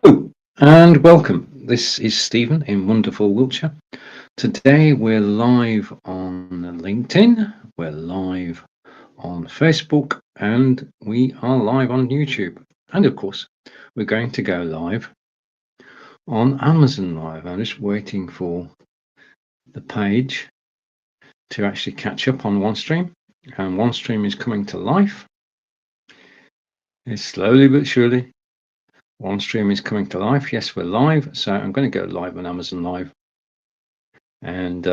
Hello and welcome. This is Stephen in wonderful Wiltshire. Today we're live on LinkedIn, we're live on Facebook, and we are live on YouTube. And of course, we're going to go live on Amazon Live. I'm just waiting for the page to actually catch up on OneStream. And OneStream is coming to life. It's slowly but surely. OneStream is coming to life. Yes, we're live. So I'm going to go live on Amazon Live and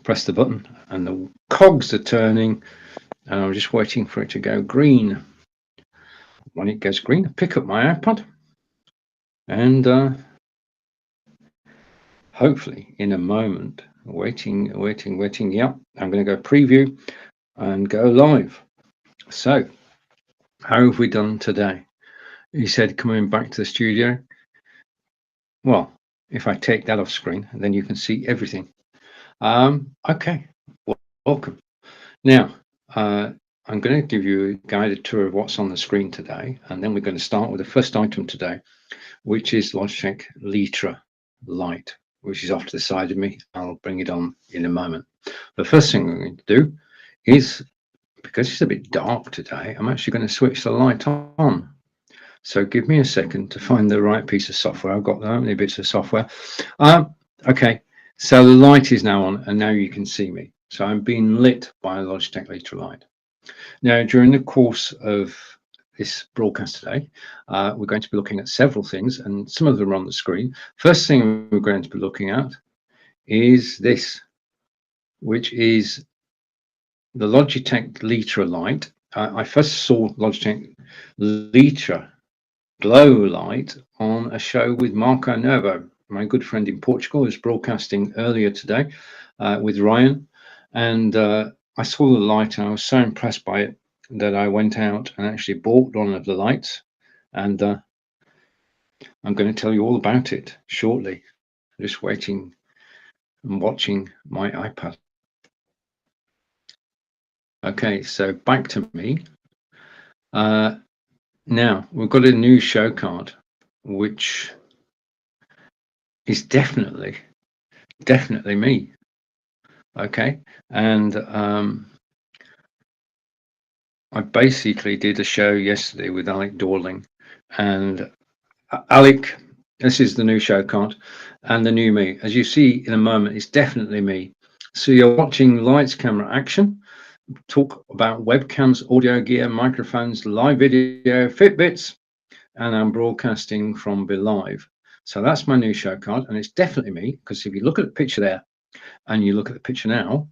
press the button, and the cogs are turning, and I'm just waiting for it to go green. When it goes green, I pick up my iPad, and hopefully in a moment, waiting. Yep, I'm going to go preview and go live. So, how have we done today? He said coming back to the studio. Well, if I take that off screen, then you can see everything. Okay, welcome. Now, I'm going to give you a guided tour of what's on the screen today, and then we're going to start with the first item today, which is Logitech Litra Lite, which is off to the side of me. I'll bring it on in a moment. The first thing we're going to do is, because it's a bit dark today, I'm actually going to switch the light on. So give me a second to find the right piece of software. I've got that many bits of software. Okay, so the light is now on, and now you can see me. So I'm being lit by a Logitech Litra Lite. Now, during the course of this broadcast today, we're going to be looking at several things, and some of them are on the screen. First thing we're going to be looking at is this, which is the Logitech Litra Lite. I first saw Logitech Litra Glow Light on a show with Marco Novo, my good friend in Portugal, who's broadcasting earlier today with Ryan, and I saw the light and I was so impressed by it that I went out and actually bought one of the lights, and I'm going to tell you all about it shortly. I'm just waiting and watching my iPad. Okay, so back to me. Now, we've got a new show card, which is definitely me. Okay, and I basically did a show yesterday with Alec Dorling, and Alec, this is the new show card and the new me. As you see in a moment, it's definitely me. So you're watching lights, camera, action, talk about webcams, audio gear, microphones, live video, Fitbits, and I'm broadcasting from BeLive. So that's my new show card, and it's definitely me, because if you look at the picture there and you look at the picture now,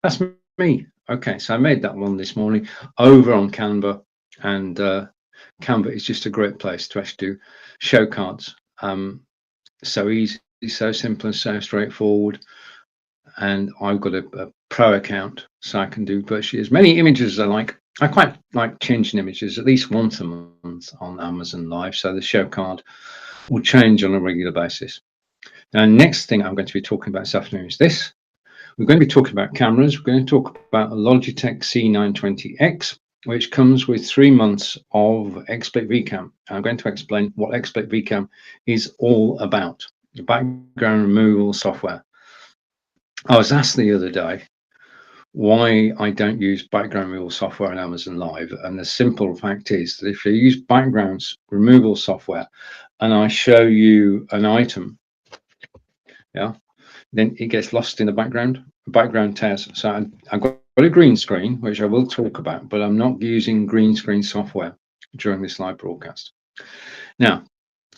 that's me. Okay, so I made that one this morning over on Canva, and Canva is just a great place to actually do show cards. So easy, so simple and so straightforward. And I've got a pro account, so I can do virtually as many images as I like. I quite like changing images at least once a month on Amazon Live, so the show card will change on a regular basis. Now, next thing I'm going to be talking about this afternoon is this. We're going to be talking about cameras. We're going to talk about a Logitech C920X, which comes with 3 months of XSplit VCam. I'm going to explain what XSplit VCam is all about, the background removal software. I was asked the other day why I don't use background removal software on Amazon Live, and the simple fact is that if you use background removal software and I show you an item, yeah, then it gets lost in the background tears. So I've got a green screen, which I will talk about, but I'm not using green screen software during this live broadcast. Now,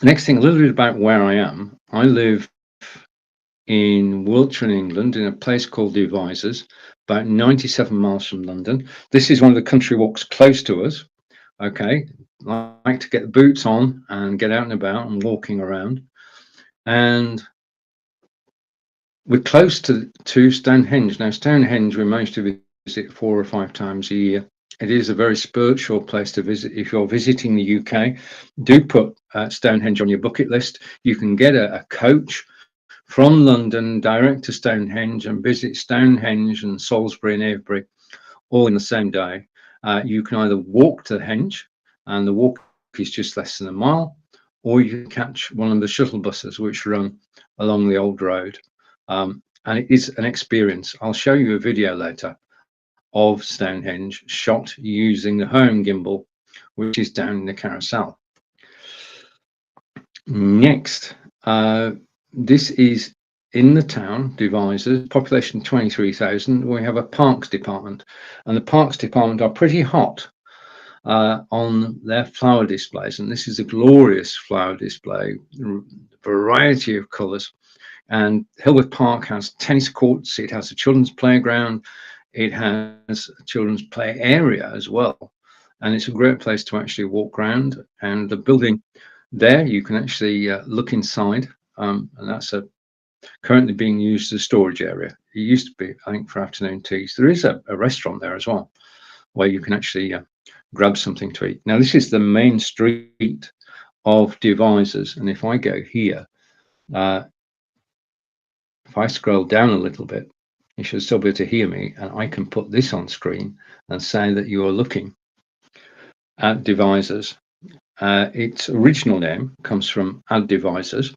next thing, a little bit about where I am. I live in Wiltshire, in England, in a place called Devizes, about 97 miles from London. This is one of the country walks close to us. Okay, like to get the boots on and get out and about and walking around. And we're close to Stonehenge. Now, Stonehenge, we manage to visit 4 or 5 times a year. It is a very spiritual place to visit. If you're visiting the UK, do put Stonehenge on your bucket list. You can get a coach from London direct to Stonehenge and visit Stonehenge and Salisbury and Avebury all in the same day. You can either walk to the henge, and the walk is just less than a mile, or you can catch one of the shuttle buses which run along the old road. And it is an experience. I'll show you a video later of Stonehenge shot using the home gimbal, which is down in the carousel. Next, this is in the town, Devizes, population 23,000. We have a parks department, and the parks department are pretty hot on their flower displays. And this is a glorious flower display, variety of colours. And Hillworth Park has tennis courts, it has a children's playground, it has a children's play area as well. And it's a great place to actually walk around. And the building there, you can actually look inside, and that's currently being used as a storage area. It used to be, I think, for afternoon teas. There is a restaurant there as well, where you can actually grab something to eat. Now, this is the main street of Devizes, and if I go here, if I scroll down a little bit, you should still be able to hear me, and I can put this on screen and say that you are looking at Devizes. Its original name comes from ad Devizes,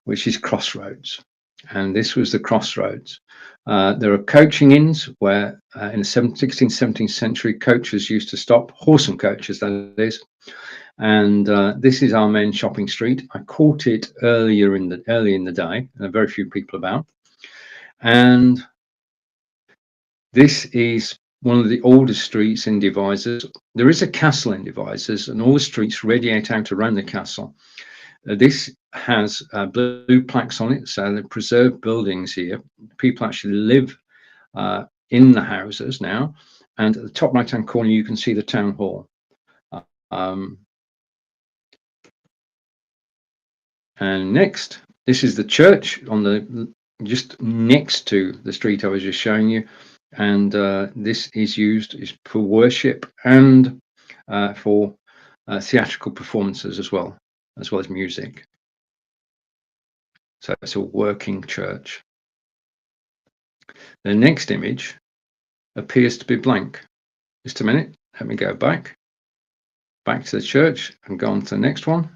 which is crossroads, and this was the crossroads. There are coaching inns where in the 16th, 17th century coaches used to stop, horse and coaches that is, and this is our main shopping street. I caught it early in the day, and very few people about, and this is one of the oldest streets in Devizes. There is a castle in Devizes, and all the streets radiate out around the castle. This has blue plaques on it, so they preserve buildings here. People actually live in the houses now, and at the top right hand corner you can see the town hall. And next, this is the church on the just next to the street I was just showing you, and this is used for worship and for theatrical performances as well as music. So it's a working church. The next image appears to be blank. Just a minute, let me go back to the church and go on to the next one.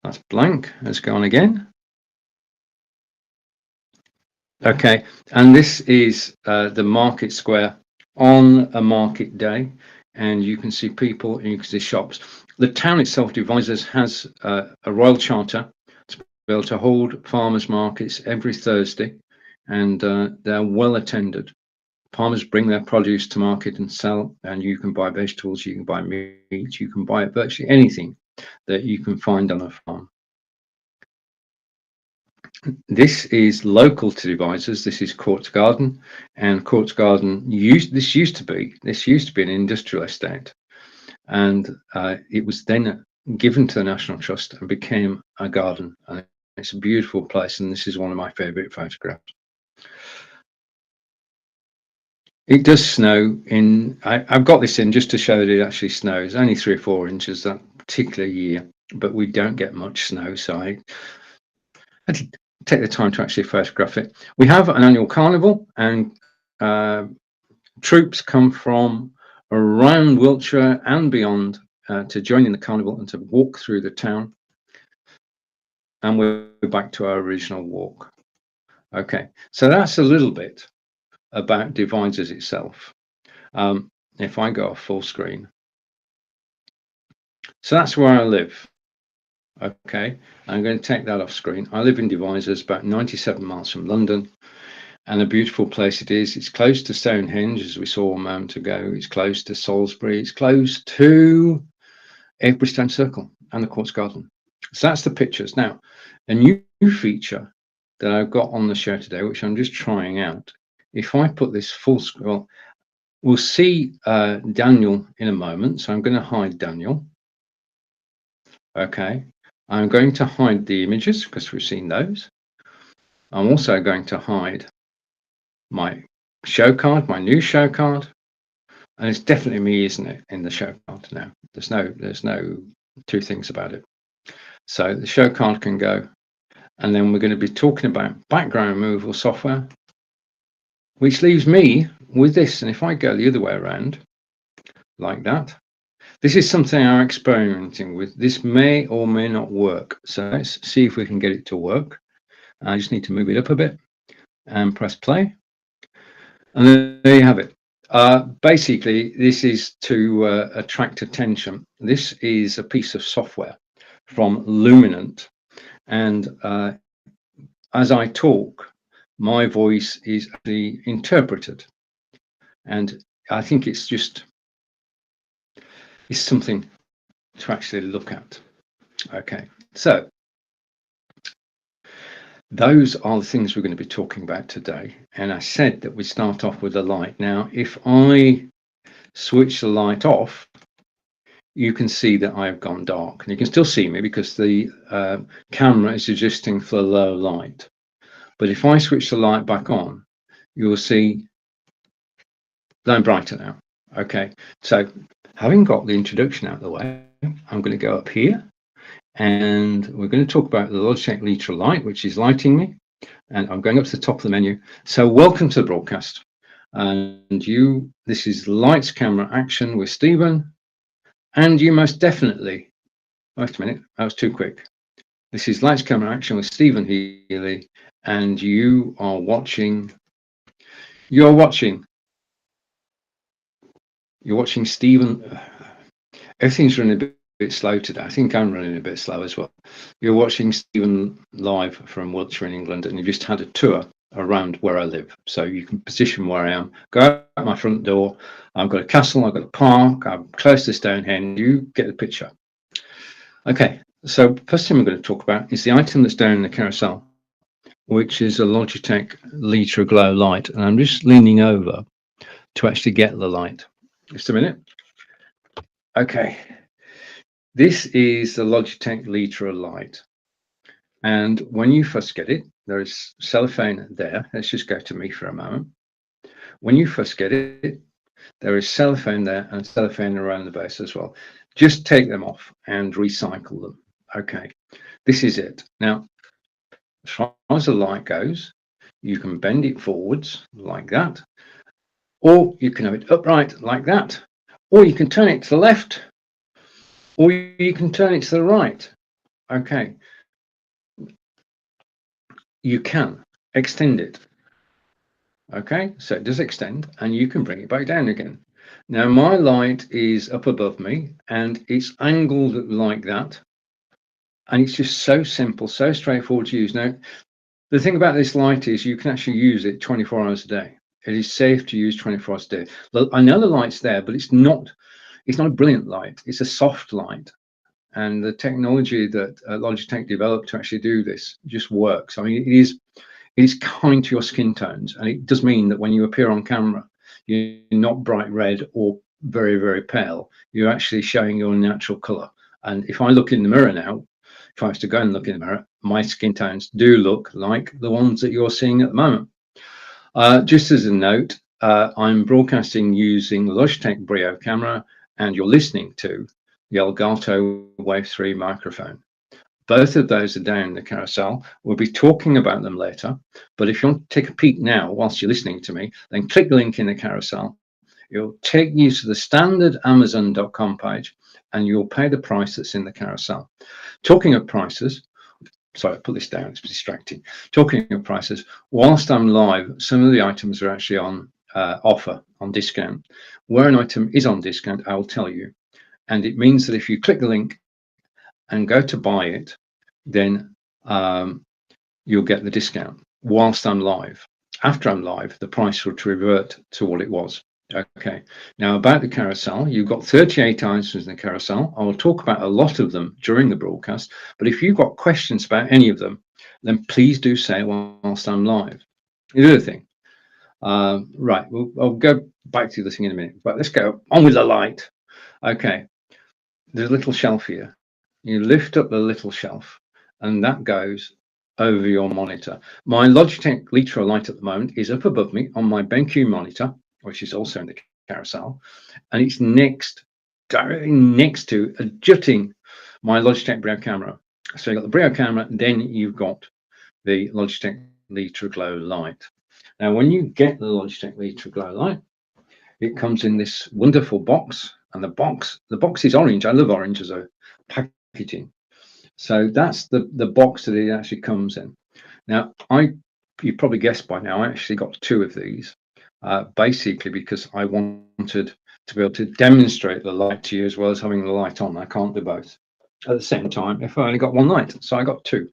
That's blank. Let's go on again. Okay, and this is the market square on a market day, and you can see people and you can see shops. The town itself, Devizes, has a royal charter to be able to hold farmers markets every Thursday, and they're well attended. Farmers bring their produce to market and sell, and you can buy vegetables, you can buy meat, you can buy virtually anything that you can find on a farm. This is local to Devizes. This is Courts Garden, and Courts Garden used to be an industrial estate, and it was then given to the National Trust and became a garden. And it's a beautiful place, and this is one of my favourite photographs. It does snow I've got this in just to show that it actually snows, only 3 or 4 inches that particular year, but we don't get much snow, so I did take the time to actually photograph it. We have an annual carnival, and troops come from around Wiltshire and beyond to join in the carnival and to walk through the town. And we're back to our original walk. Okay, so that's a little bit about Devizes itself. If I go off full screen, so that's where I live. Okay, I'm going to take that off screen. I live in Devizes, about 97 miles from London, and a beautiful place it is. It's close to Stonehenge, as we saw a moment ago. It's close to Salisbury. It's close to Bridgestone Circle and the Courts Garden. So that's the pictures. Now, a new feature that I've got on the show today, which I'm just trying out. If I put this full screen, well, we'll see Daniel in a moment. So I'm going to hide Daniel. Okay. I'm going to hide the images because we've seen those. I'm also going to hide my show card, my new show card. And it's definitely me, isn't it, in the show card now? There's no two things about it. So the show card can go. And then we're going to be talking about background removal software, which leaves me with this. And if I go the other way around, like that, This is something I'm experimenting with. This may or may not work. So let's see if we can get it to work. I just need to move it up a bit and press play. And there you have it. Basically, this is to attract attention. This is a piece of software from Luminant. And as I talk, my voice is actually interpreted. And I think it's something to actually look at. Okay, so those are the things we're going to be talking about today. And I said that we start off with the light. Now, if I switch the light off, you can see that I've gone dark. And you can still see me because the camera is adjusting for low light. But if I switch the light back on, you'll see that I'm brighter now. Okay, so having got the introduction out of the way, I'm going to go up here and we're going to talk about the Logitech Litra light, which is lighting me. And I'm going up to the top of the menu. So welcome to the broadcast. And this is Lights, Camera, Action with Stephen. And you most definitely, wait a minute, that was too quick. This is Lights, Camera, Action with Stephen Healy. And you're watching Stephen. Everything's running a bit slow today. I think I'm running a bit slow as well. You're watching Stephen live from Wiltshire in England, and you've just had a tour around where I live. So you can position where I am. Go out my front door. I've got a castle, I've got a park, I'm close to Stonehenge. You get the picture. Okay, so first thing we're going to talk about is the item that's down in the carousel, which is a Logitech Litra Glow light. And I'm just leaning over to actually get the light. Just a minute. Okay, this is the Logitech Litra light. And when you first get it, there is cellophane there. Let's just go to me for a moment. When you first get it, there is cellophane there and cellophane around the base as well. Just take them off and recycle them. Okay, this is it. Now, as far as the light goes, you can bend it forwards like that, or you can have it upright like that, or you can turn it to the left, or you can turn it to the right. Okay, you can extend it. Okay, so it does extend and you can bring it back down again. Now my light is up above me and it's angled like that. And it's just so simple, so straightforward to use. Now, the thing about this light is you can actually use it 24 hours a day. It is safe to use 24 hours a day. I know the light's there, but it's not a brilliant light. It's a soft light. And the technology that Logitech developed to actually do this just works. I mean, it is kind to your skin tones, and it does mean that when you appear on camera, you're not bright red or very, very pale. You're actually showing your natural color. And if I look in the mirror now, if I was to go and look in the mirror, my skin tones do look like the ones that you're seeing at the moment. Just as a note, I'm broadcasting using the Logitech Brio camera, and you're listening to the Elgato Wave 3 microphone. Both of those are down the carousel. We'll be talking about them later. But if you want to take a peek now whilst you're listening to me, then click the link in the carousel. It'll take you to the standard Amazon.com page and you'll pay the price that's in the carousel. Talking of prices, sorry, I put this down, it's distracting. Talking of prices, whilst I'm live, some of the items are actually on offer, on discount. Where an item is on discount, I'll tell you. And it means that if you click the link and go to buy it, then you'll get the discount whilst I'm live. After I'm live, the price will revert to what it was. Okay, now about the carousel, you've got 38 items in the carousel. I will talk about a lot of them during the broadcast, but if you've got questions about any of them, then please do say whilst I'm live. The other thing, right, I'll go back to the thing in a minute, but let's go on with the light. Okay, there's a little shelf here. You lift up the little shelf and that goes over your monitor. My Logitech Litra light at the moment is up above me on my BenQ monitor, which is also in the carousel, and it's directly next to adjusting my Logitech Brio camera. So you've got the Brio camera, then you've got the Logitech Litra Glow light. Now, when you get the Logitech Litra Glow light, it comes in this wonderful box and the box is orange. I love orange as a packaging. So that's the box that it actually comes in. Now, you probably guessed by now, I actually got 2 of these, basically because I wanted to be able to demonstrate the light to you as well as having the light on. I can't do both at the same time if I only got one light, so I got 2.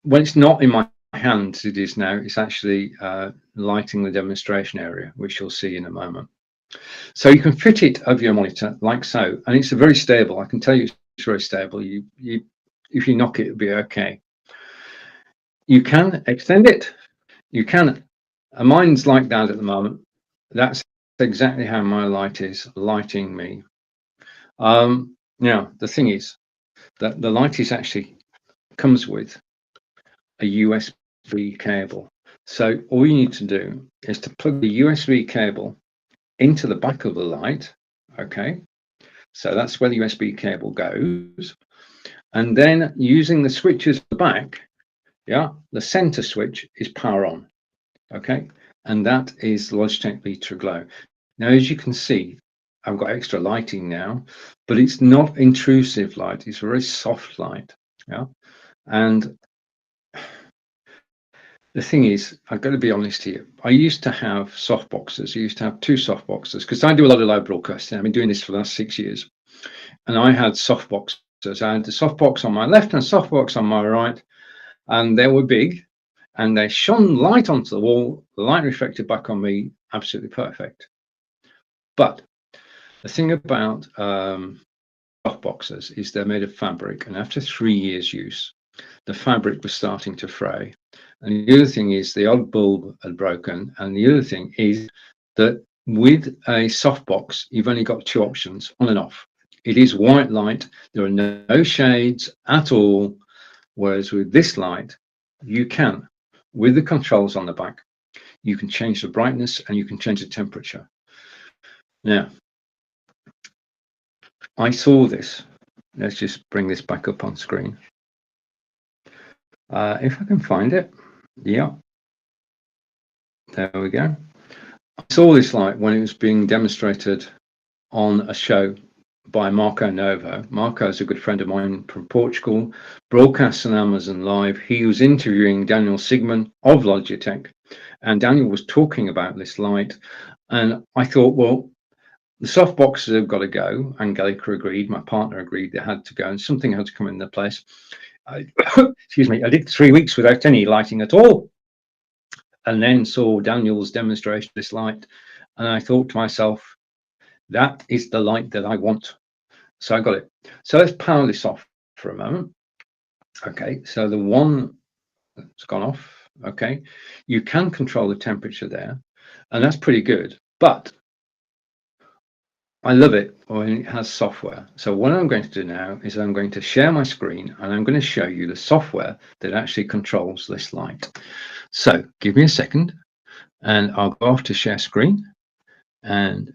When it's not in my hand, it is now, it's actually lighting the demonstration area, which you'll see in a moment. So you can fit it over your monitor like so, and it's very stable. I can tell you it's very stable. If you knock it, it'll be okay. You can extend it. You can. Mine's like that at the moment. That's exactly how my light is lighting me. Now the thing is that the light is actually comes with a USB cable. So all you need to do is to plug the USB cable into the back of the light. Okay, so that's where the USB cable goes, and then using the switches at the back, the center switch is power on. Okay, and that is Logitech Litra Glow. Now, as you can see, I've got extra lighting now, but it's not intrusive light. It's a very soft light. And the thing is, I've got to be honest here. I used to have soft boxes. I used to have 2 soft boxes because I do a lot of live broadcasting. I've been doing this for the last 6 years, and I had soft boxes. I had the soft box on my left and soft box on my right, and they were big, and they shone light onto the wall. The light reflected back on me, absolutely perfect. But the thing about soft boxes is they're made of fabric, and after 3 years use, the fabric was starting to fray. And the other thing is the odd bulb had broken. And the other thing is that with a softbox, you've only got 2 options, on and off. It is white light. There are no shades at all. Whereas with this light, you can, with the controls on the back, you can change the brightness and you can change the temperature. Now, I saw this. Let's just bring this back up on screen. If I can find it. Yeah. There we go. I saw this light when it was being demonstrated on a show by Marco Novo. Marco is a good friend of mine from Portugal, broadcasts on Amazon Live. He was interviewing Daniel Sigmund of Logitech, and Daniel was talking about this light. And I thought, well, the soft boxes have got to go. Angelica agreed, my partner agreed they had to go, and something had to come into place. Excuse me, I did 3 weeks without any lighting at all. And then saw Daniel's demonstration of this light, and I thought to myself, that is the light that I want. So I got it. So let's power this off for a moment. Okay, so the one that's gone off. Okay, you can control the temperature there, and that's pretty good. But I love it when it has software. So what I'm going to do now is I'm going to share my screen, and I'm going to show you the software that actually controls this light. So give me a second, and I'll go off to share screen and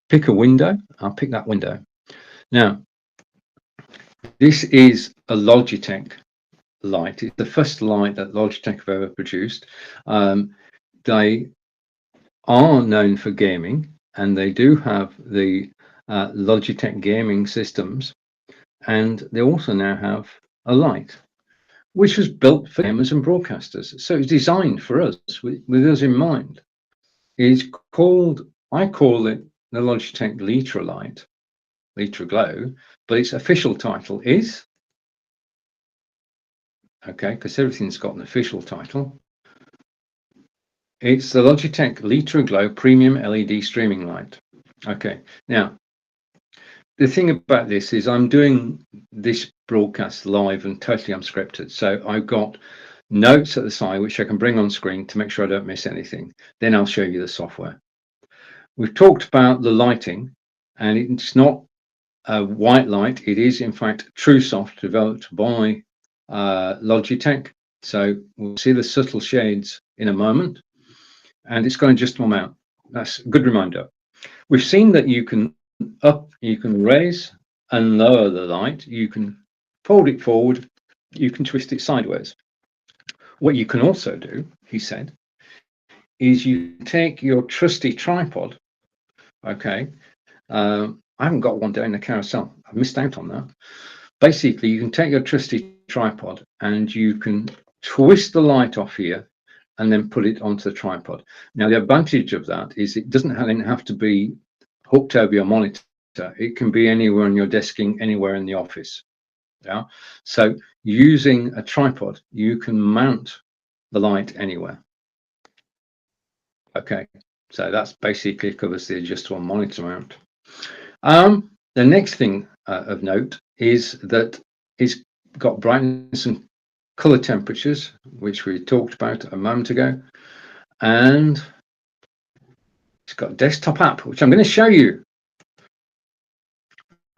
pick a window. I'll pick that window. Now, this is a Logitech light. It's the first light that Logitech have ever produced. They are known for gaming, and they do have the Logitech gaming systems, and they also now have a light which was built for gamers and broadcasters. So it's designed for us, with us in mind. It's called, I call it the Logitech Litra light, Litra Glow, but its official title is, okay, because everything's got an official title, it's the Logitech Litra Glow Premium LED Streaming Light. Okay, now, the thing about this is I'm doing this broadcast live and totally unscripted. So I've got notes at the side, which I can bring on screen to make sure I don't miss anything. Then I'll show you the software. We've talked about the lighting, and it's not a white light. It is, in fact, TrueSoft, developed by Logitech. So we'll see the subtle shades in a moment, and it's got an adjustable mount. That's a good reminder. We've seen that you can raise and lower the light, you can fold it forward, you can twist it sideways. What you can also do, he said, is you take your trusty tripod, okay, I haven't got one down the carousel. I've missed out on that. Basically, you can take your trusty tripod and you can twist the light off here and then put it onto the tripod. Now, the advantage of that is it doesn't have to be hooked over your monitor. It can be anywhere on your desking, anywhere in the office. Yeah. So using a tripod, you can mount the light anywhere. Okay. So that's basically covers the adjustable monitor mount. The next thing of note is that it's got brightness and color temperatures, which we talked about a moment ago, and it's got a desktop app, which I'm going to show you.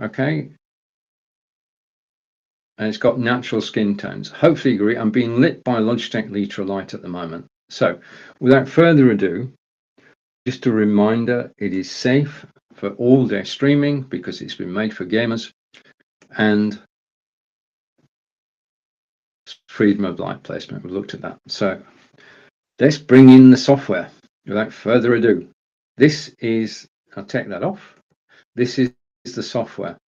Okay. And it's got natural skin tones. Hopefully you agree. I'm being lit by Logitech Hr light at the moment. So without further ado, just a reminder, it is safe for all day streaming because it's been made for gamers, and freedom of light placement. We looked at that. So let's bring in the software without further ado. This is, I'll take that off. This is the software.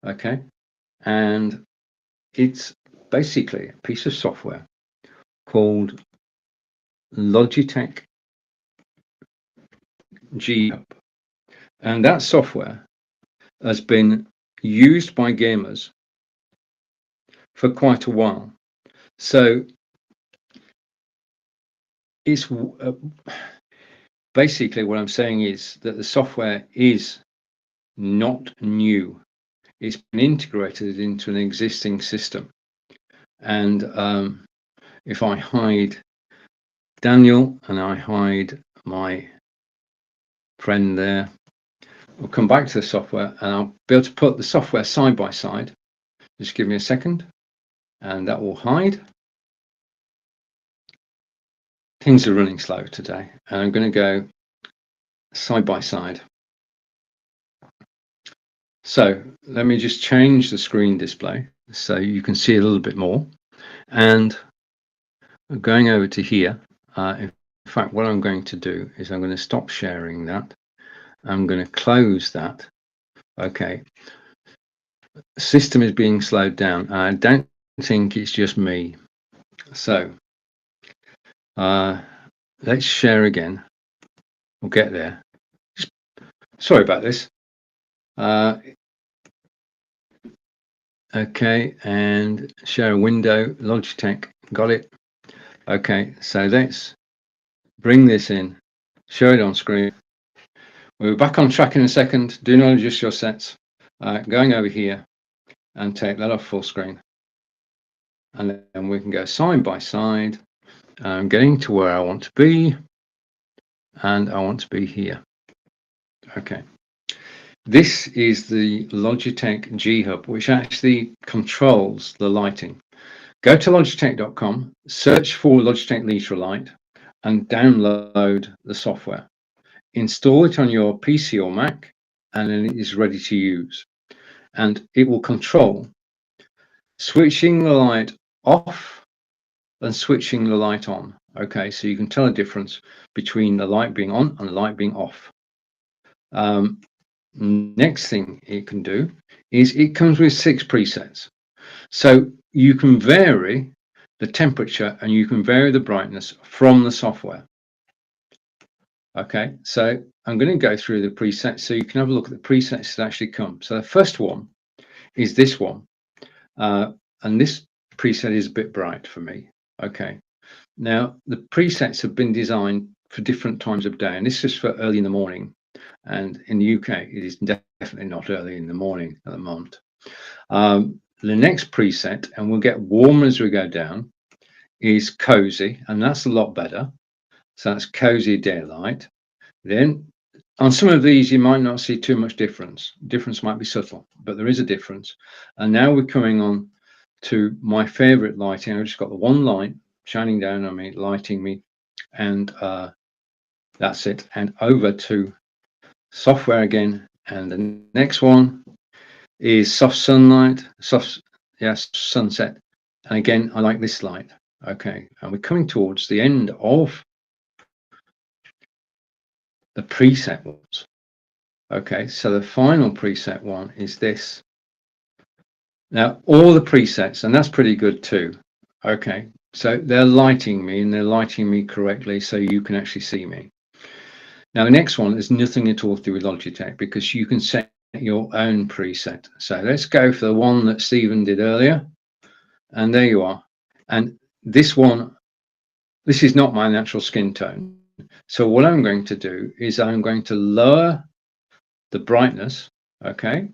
Okay. And it's basically a piece of software called Logitech G Hub. And that software has been used by gamers for quite a while. So it's basically what I'm saying is that the software is not new. It's been integrated into an existing system. And if I hide Daniel and I hide my friend there, we'll come back to the software and I'll be able to put the software side by side. Just give me a second and that will hide. Things are running slow today and I'm going to go side by side. So let me just change the screen display so you can see a little bit more. And going over to here, in fact, what I'm going to do is I'm going to stop sharing that. I'm going to close that. Okay. The system is being slowed down. I don't think it's just me. So let's share again. We'll get there. Sorry about this. Okay, and share a window. Logitech, got it. Okay, so let's bring this in, show it on screen. We'll be back on track in a second. Do not adjust your sets. Going over here and take that off full screen. And then we can go side by side. I'm getting to where I want to be. And I want to be here. Okay. This is the Logitech G Hub, which actually controls the lighting. Go to logitech.com, search for Logitech Hr Light, and download the software. Install it on your PC or Mac, and then it is ready to use. And it will control switching the light off and switching the light on. Okay, so you can tell a difference between the light being on and the light being off. Next thing it can do is it comes with 6 presets. So you can vary the temperature and you can vary the brightness from the software. Okay, so I'm going to go through the presets so you can have a look at the presets that actually come. So the first one is this one. And this preset is a bit bright for me. Okay, now the presets have been designed for different times of day, and this is for early in the morning. And in the UK, it is definitely not early in the morning at the moment. The next preset, and we'll get warmer as we go down, is cozy, and that's a lot better. So that's cozy daylight. Then on some of these, you might not see too much difference. Difference might be subtle, but there is a difference. And now we're coming on to my favorite lighting. I've just got the one light shining down on me, lighting me, and that's it. And over to software again, and the next one is soft sunlight, sunset. And again, I like this light. Okay, and we're coming towards the end of the preset ones. Okay, so the final preset one is this. Now, all the presets, and that's pretty good too. Okay, so they're lighting me, and they're lighting me correctly so you can actually see me. Now, the next one is nothing at all to do with Logitech, because you can set your own preset. So let's go for the one that Stephen did earlier. And there you are. And this one, this is not my natural skin tone. So what I'm going to do is I'm going to lower the brightness, okay,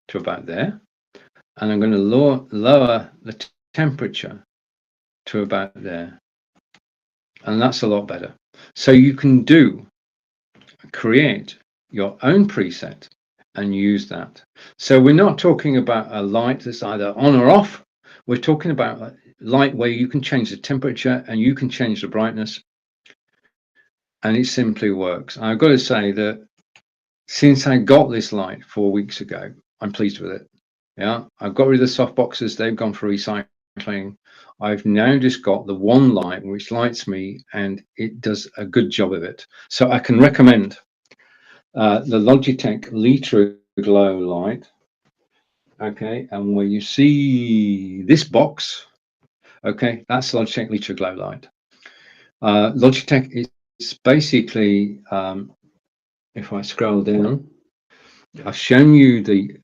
to about there. And I'm going to lower the temperature to about there. And that's a lot better. So you can create your own preset and use that. So we're not talking about a light that's either on or off. We're talking about a light where you can change the temperature and you can change the brightness, and it simply works. I've got to say that since I got this light 4 weeks ago, I'm pleased with it. Yeah, I've got rid of the soft boxes. They've gone for recycling. I've now just got the one light which lights me, and it does a good job of it. So I can recommend the Logitech Litra Glow light. Okay, and where you see this box, okay, that's Logitech Litra Glow light. Logitech is basically, if I scroll down, I've shown you the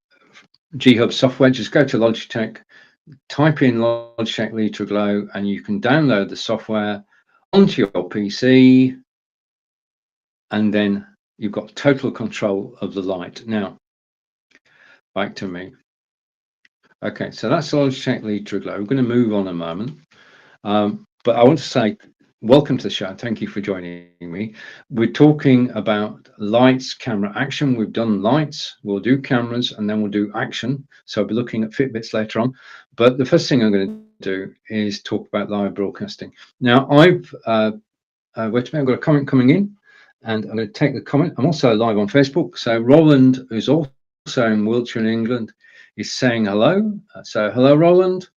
G Hub software. Just go to Logitech, type in Logitech Litra Glow, and you can download the software onto your PC, and then you've got total control of the light. Now, back to me. Okay, so that's Logitech Litra Glow. We're going to move on a moment. But I want to say welcome to the show. Thank you for joining me. We're talking about lights, camera, action. We've done lights, we'll do cameras, and then we'll do action. So I'll be looking at Fitbits later on. But the first thing I'm going to do is talk about live broadcasting. Now, wait a minute, I've got a comment coming in, and I'm going to take the comment. I'm also live on Facebook. So Roland, who's also in Wiltshire in England, is saying hello. So hello, Roland.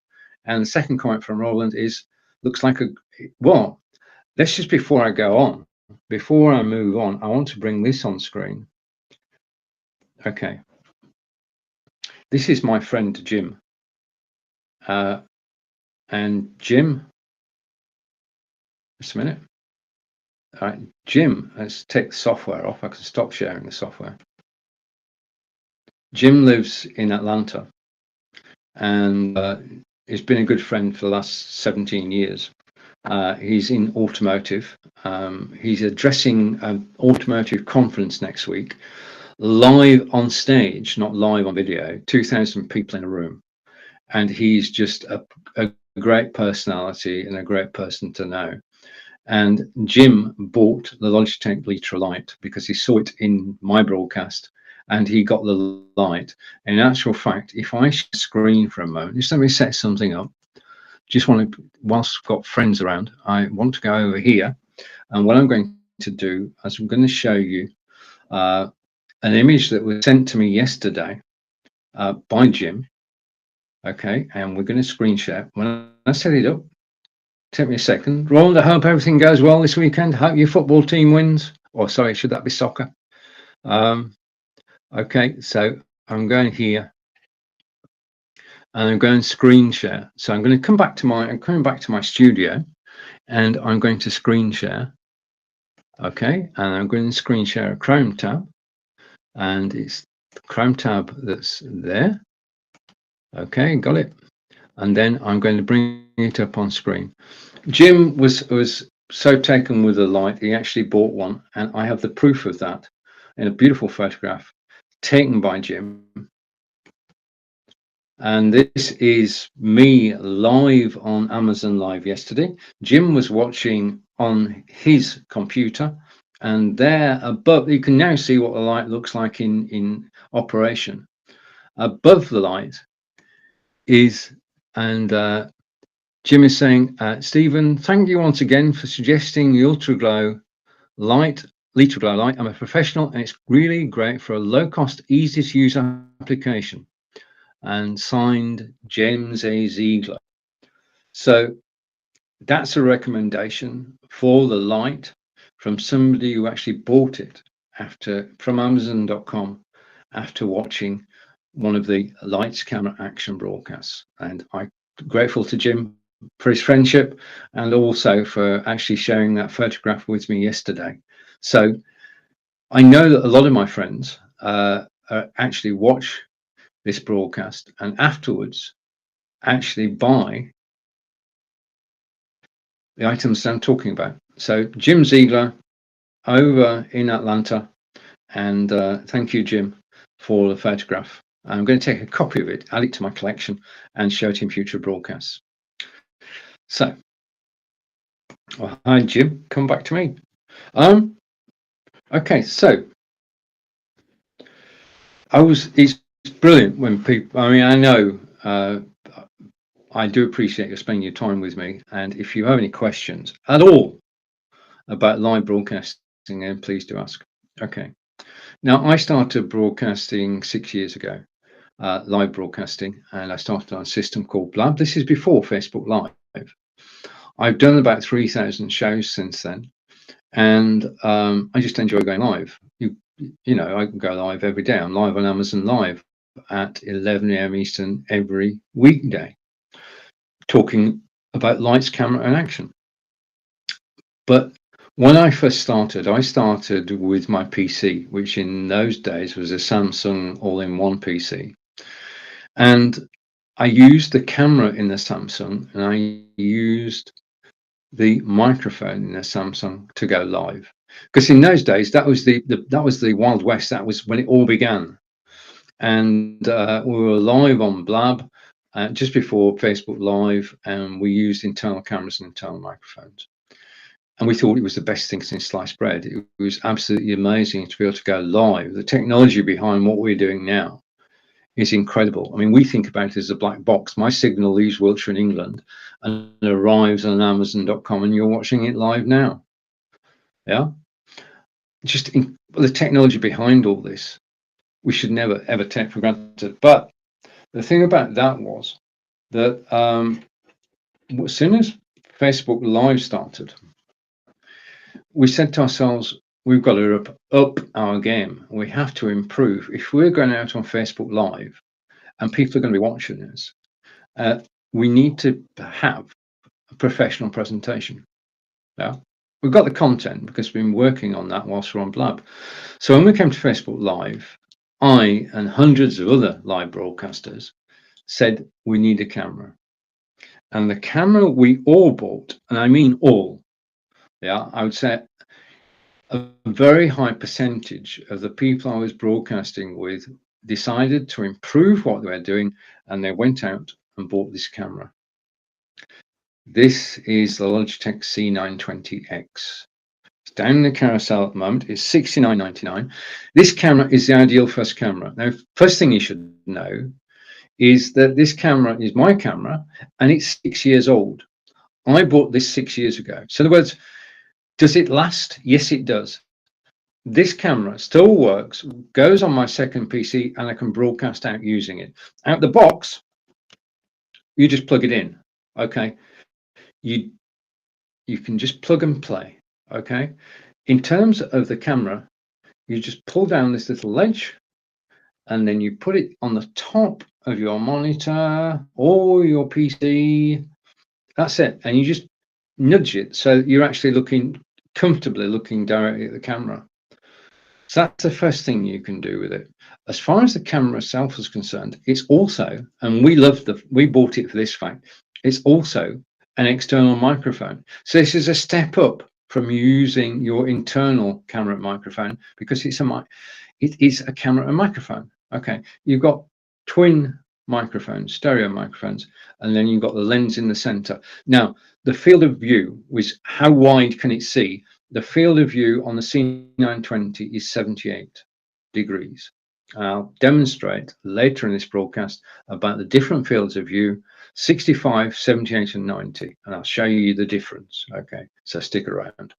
And the second comment from Roland is, looks like well, let's just, before I go on, before I move on, I want to bring this on screen. Okay. This is my friend, Jim. And Jim, just a minute. All right, Jim, let's take the software off. I can stop sharing the software. Jim lives in Atlanta, and he's been a good friend for the last 17 years. He's in automotive. He's addressing an automotive conference next week, live on stage, not live on video, 2,000 people in a room. And he's just a great personality and a great person to know. And Jim bought the Logitech Litra light because he saw it in my broadcast, and he got the light. In actual fact, if I screen for a moment, just let me set something up. Just want to, whilst I've got friends around, I want to go over here, and what I'm going to do is I'm going to show you an image that was sent to me yesterday by Jim. Okay, and we're going to screen share. When I set it up, take me a second. Roland, I hope everything goes well this weekend. Hope your football team wins. Or sorry, should that be soccer? Okay, so I'm going here, and I'm going screen share. So I'm going to come back to I'm coming back to my studio, and I'm going to screen share. Okay, and I'm going to screen share a Chrome tab, and it's the Chrome tab that's there. Okay, got it. And then I'm going to bring it up on screen. Jim was so taken with the light, he actually bought one, and I have the proof of that in a beautiful photograph taken by Jim. And this is me live on Amazon Live yesterday. Jim was watching on his computer, and there above, you can now see what the light looks like in operation. Above the light is, and Jim is saying, Stephen, thank you once again for suggesting the Litra Glow light. I'm a professional, and it's really great for a low-cost, easy-to-use application. And signed, James A. Ziegler. So that's a recommendation for the light from somebody who actually bought it. from Amazon.com after watching one of the Lights Camera Action broadcasts, and I'm grateful to Jim for his friendship and also for actually sharing that photograph with me yesterday. So I know that a lot of my friends actually watch this broadcast and afterwards actually buy the items I'm talking about. So Jim Ziegler over in Atlanta, and thank you, Jim, for the photograph. I'm going to take a copy of it, add it to my collection, and show it in future broadcasts. So, well, hi, Jim. Come back to me. Okay, so it's brilliant when people. I mean, I know. I do appreciate you spending your time with me, and if you have any questions at all about live broadcasting, then please do ask. Okay. Now, I started broadcasting 6 years ago, live broadcasting, and I started on a system called Blab. This is before Facebook Live. I've done about 3,000 shows since then, and I just enjoy going live. You know, I can go live every day. I'm live on Amazon Live at 11 a.m. Eastern every weekday, talking about lights, camera, and action. But when I first started, I started with my PC, which in those days was a Samsung all-in-one PC. And I used the camera in the Samsung, and I used the microphone in the Samsung to go live. Because in those days, that was the Wild West. That was when it all began. And we were live on Blab just before Facebook Live, and we used internal cameras and internal microphones. And we thought it was the best thing since sliced bread. It was absolutely amazing to be able to go live. The technology behind what we're doing now is incredible. I mean, we think about it as a black box. My signal leaves Wiltshire in England and arrives on Amazon.com, and you're watching it live now. Yeah, just the technology behind all this, we should never ever take for granted. But the thing about that was that as soon as Facebook Live started, we said to ourselves, we've got to up our game. We have to improve. If we're going out on Facebook Live and people are going to be watching us, we need to have a professional presentation. Yeah, we've got the content because we've been working on that whilst we're on Blab. So when we came to Facebook Live, I and hundreds of other live broadcasters said we need a camera. And the camera we all bought, and I mean all, yeah, I would say a very high percentage of the people I was broadcasting with decided to improve what they were doing, and they went out and bought this camera. This is the Logitech C920X. It's down in the carousel at the moment. It's $69.99. This camera is the ideal first camera. Now, first thing you should know is that this camera is my camera, and it's 6 years old. I bought this 6 years ago. So in other words, does it last? Yes, it does. This camera still works, goes on my second PC, and I can broadcast out using it. Out the box, you just plug it in. Okay. You can just plug and play. Okay. In terms of the camera, you just pull down this little ledge, and then you put it on the top of your monitor or your PC. That's it. And you just nudge it so you're actually comfortably looking directly at the camera. So that's the first thing you can do with it. As far as the camera itself is concerned, it's also, and we bought it for this fact, it's also an external microphone. So this is a step up from using your internal camera microphone, because it is a camera and microphone. Okay, you've got twin microphones, stereo microphones, and then you've got the lens in the center. Now, the field of view was how wide can it see? The field of view on the C920 is 78 degrees. I'll demonstrate later in this broadcast about the different fields of view, 65, 78, and 90, and I'll show you the difference. Okay, so stick around.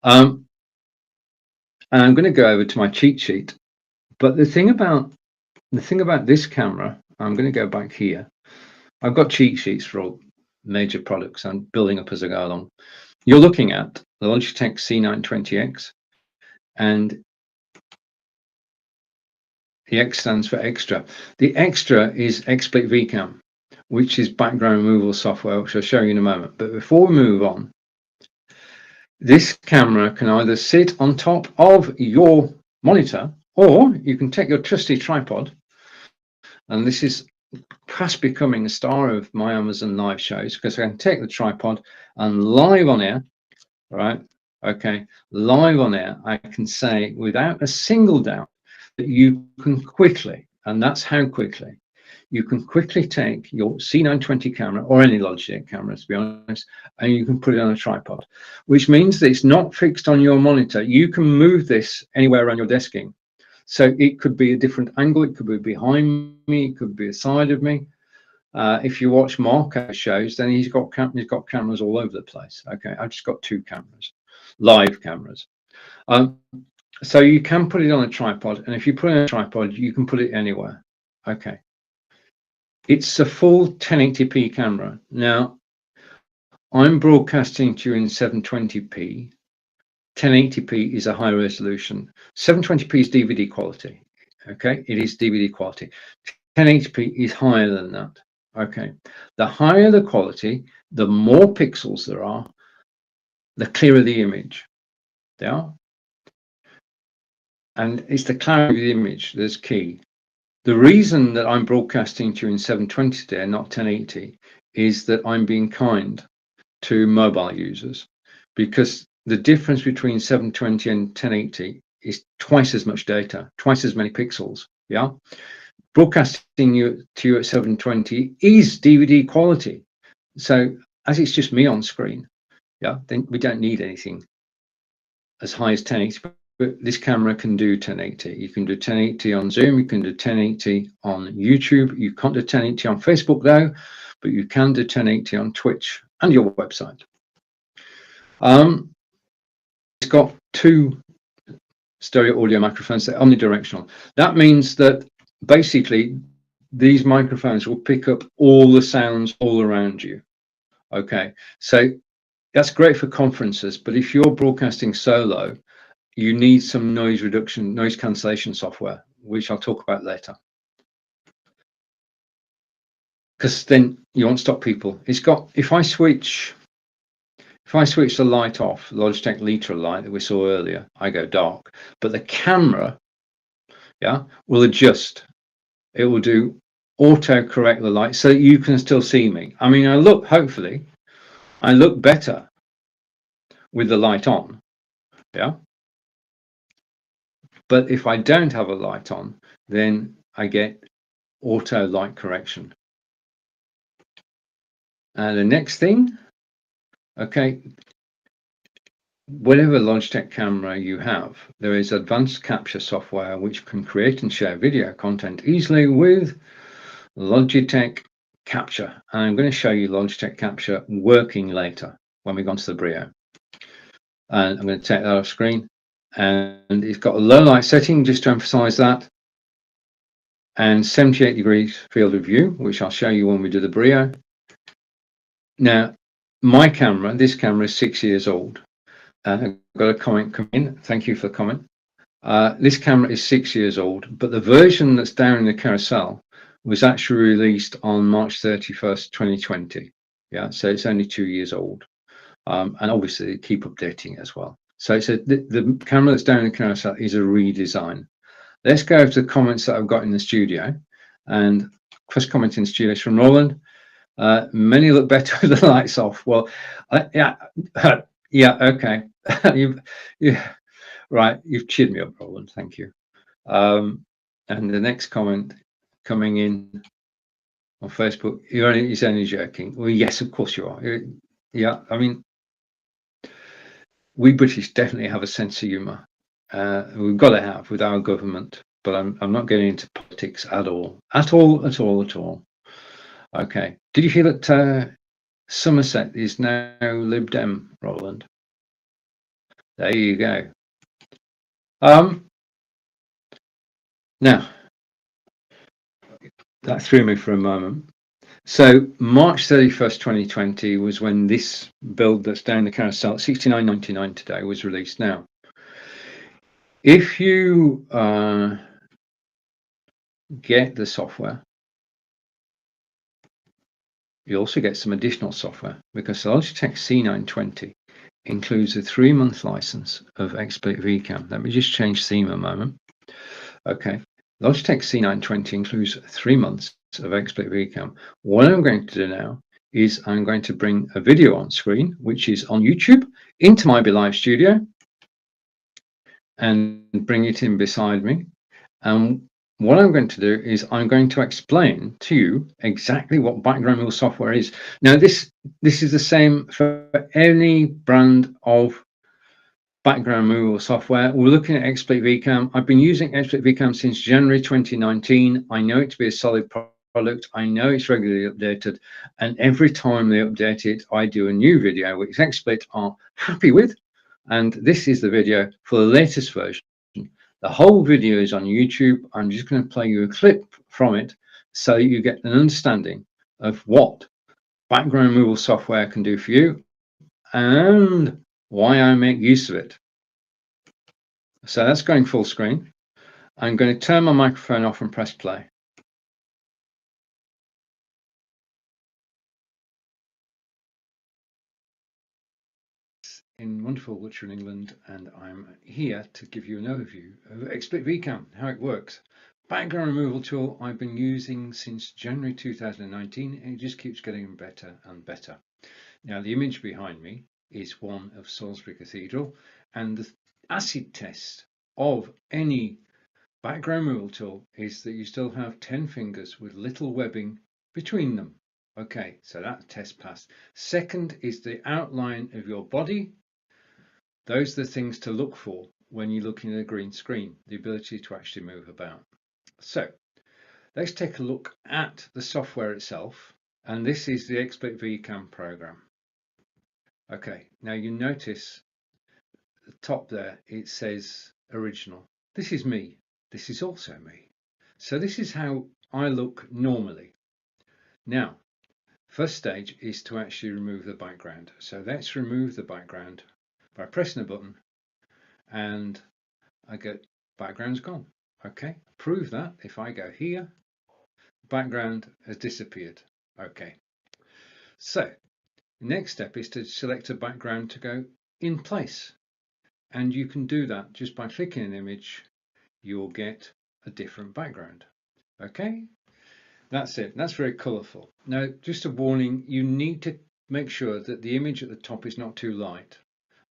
And I'm going to go over to my cheat sheet. But the thing about this camera, I'm going to go back here. I've got cheat sheets for all major products. I'm building up as I go along. You're looking at the Logitech C920X, and The X stands for extra. The extra is XSplit VCam, which is background removal software, which I'll show you in a moment. But before we move on, this camera can either sit on top of your monitor, or you can take your trusty tripod, and this is fast becoming a star of my Amazon live shows, because I can take the tripod and live on air, right? Okay, live on air, I can say without a single doubt that you can quickly, and that's how quickly, you can quickly take your C920 camera or any Logitech camera, to be honest, and you can put it on a tripod, which means that it's not fixed on your monitor. You can move this anywhere around your desking. So it could be a different angle, it could be behind me, it could be aside of me. If you watch Marco's shows, then he's got cameras all over the place. Okay, I've just got 2 cameras, live cameras. So you can put it on a tripod, and if you put it on a tripod, you can put it anywhere. Okay. It's a full 1080p camera. Now, I'm broadcasting to you in 720p. 1080p is a high resolution. 720p is DVD quality. Okay, it is DVD quality. 1080p is higher than that. Okay, the higher the quality, the more pixels there are, the clearer the image. They are. And it's the clarity of the image that's key. The reason that I'm broadcasting to you in 720 today and not 1080 is that I'm being kind to mobile users, because the difference between 720 and 1080 is twice as much data, twice as many pixels. Yeah, broadcasting to you at 720 is DVD quality. So as it's just me on screen, yeah, then we don't need anything as high as 1080. But this camera can do 1080. You can do 1080 on Zoom, you can do 1080 on YouTube. You can't do 1080 on Facebook though, but you can do 1080 on Twitch and your website. It's got 2 stereo audio microphones, they're omnidirectional. That means that basically these microphones will pick up all the sounds all around you. Okay, so that's great for conferences, but if you're broadcasting solo, you need some noise reduction, noise cancellation software, which I'll talk about later. Because then you won't stop people. It's got, if I switch the light off, Logitech Litra light that we saw earlier, I go dark. But the camera, yeah, will adjust. It will do auto correct the light so that you can still see me. I mean, hopefully, I look better with the light on, yeah. But if I don't have a light on, then I get auto light correction. And the next thing, okay, whatever Logitech camera you have, there is advanced capture software which can create and share video content easily with Logitech Capture. And I'm going to show you Logitech Capture working later when we go to the Brio. And I'm going to take that off screen. And it's got a low light setting, just to emphasize that, and 78 degrees field of view, which I'll show you when we do the Brio. Now, my camera, this camera is 6 years old. I've got a comment come in. Thank you for the comment. This camera is 6 years old, but the version that's down in the carousel was actually released on March 31st, 2020. Yeah, so it's only 2 years old. And obviously they keep updating it as well. So the camera that's down in the carousel is a redesign. Let's go to the comments that I've got in the studio. And first comment in the studio is from Roland. Many look better with the lights off. Well, yeah, okay. Right, you've cheered me up, Roland. Thank you. And the next comment coming in on Facebook, he's only joking. Well, yes, of course you are. Yeah, I mean, we British definitely have a sense of humour. We've got to have with our government, but I'm not getting into politics at all. Okay. Did you hear that Somerset is now Lib Dem, Roland? There you go. Now, that threw me for a moment. So March 31st, 2020 was when this build that's down the carousel, $69.99 today, was released. Now, if you get the software, you also get some additional software, because the Logitech C920 includes a 3-month license of XSplit VCam. Let me just change theme a moment. Okay, Logitech C920 includes 3 months of XSplit VCam. What I'm going to do now is I'm going to bring a video on screen, which is on YouTube, into my Live Studio and bring it in beside me. And what I'm going to do is I'm going to explain to you exactly what background removal software is. Now, this is the same for any brand of background removal software. We're looking at XSplit VCam. I've been using XSplit VCam since January 2019. I know it to be a solid product. I know it's regularly updated, and every time they update it, I do a new video, which XSplit are happy with. And this is the video for the latest version. The whole video is on YouTube. I'm just going to play you a clip from it so you get an understanding of what background removal software can do for you and why I make use of it. So that's going full screen. I'm going to turn my microphone off and press play. In wonderful Wiltshire, England, and I'm here to give you an overview of XSplit VCam, how it works. Background removal tool I've been using since January 2019, and it just keeps getting better and better. Now, the image behind me is one of Salisbury Cathedral, and the acid test of any background removal tool is that you still have 10 fingers with little webbing between them. Okay, so that test passed. Second is the outline of your body. Those are the things to look for when you're looking at a green screen, the ability to actually move about. So let's take a look at the software itself. And this is the XSplit VCam program. Okay, now you notice at the top there, it says original. This is me. This is also me. So this is how I look normally. Now, first stage is to actually remove the background. So let's remove the background by pressing a button, and I get background's gone. Okay, prove that if I go here, background has disappeared. Okay, so the next step is to select a background to go in place, and you can do that just by clicking an image. You'll get a different background. Okay, that's it. That's very colorful. Now, just a warning, you need to make sure that the image at the top is not too light.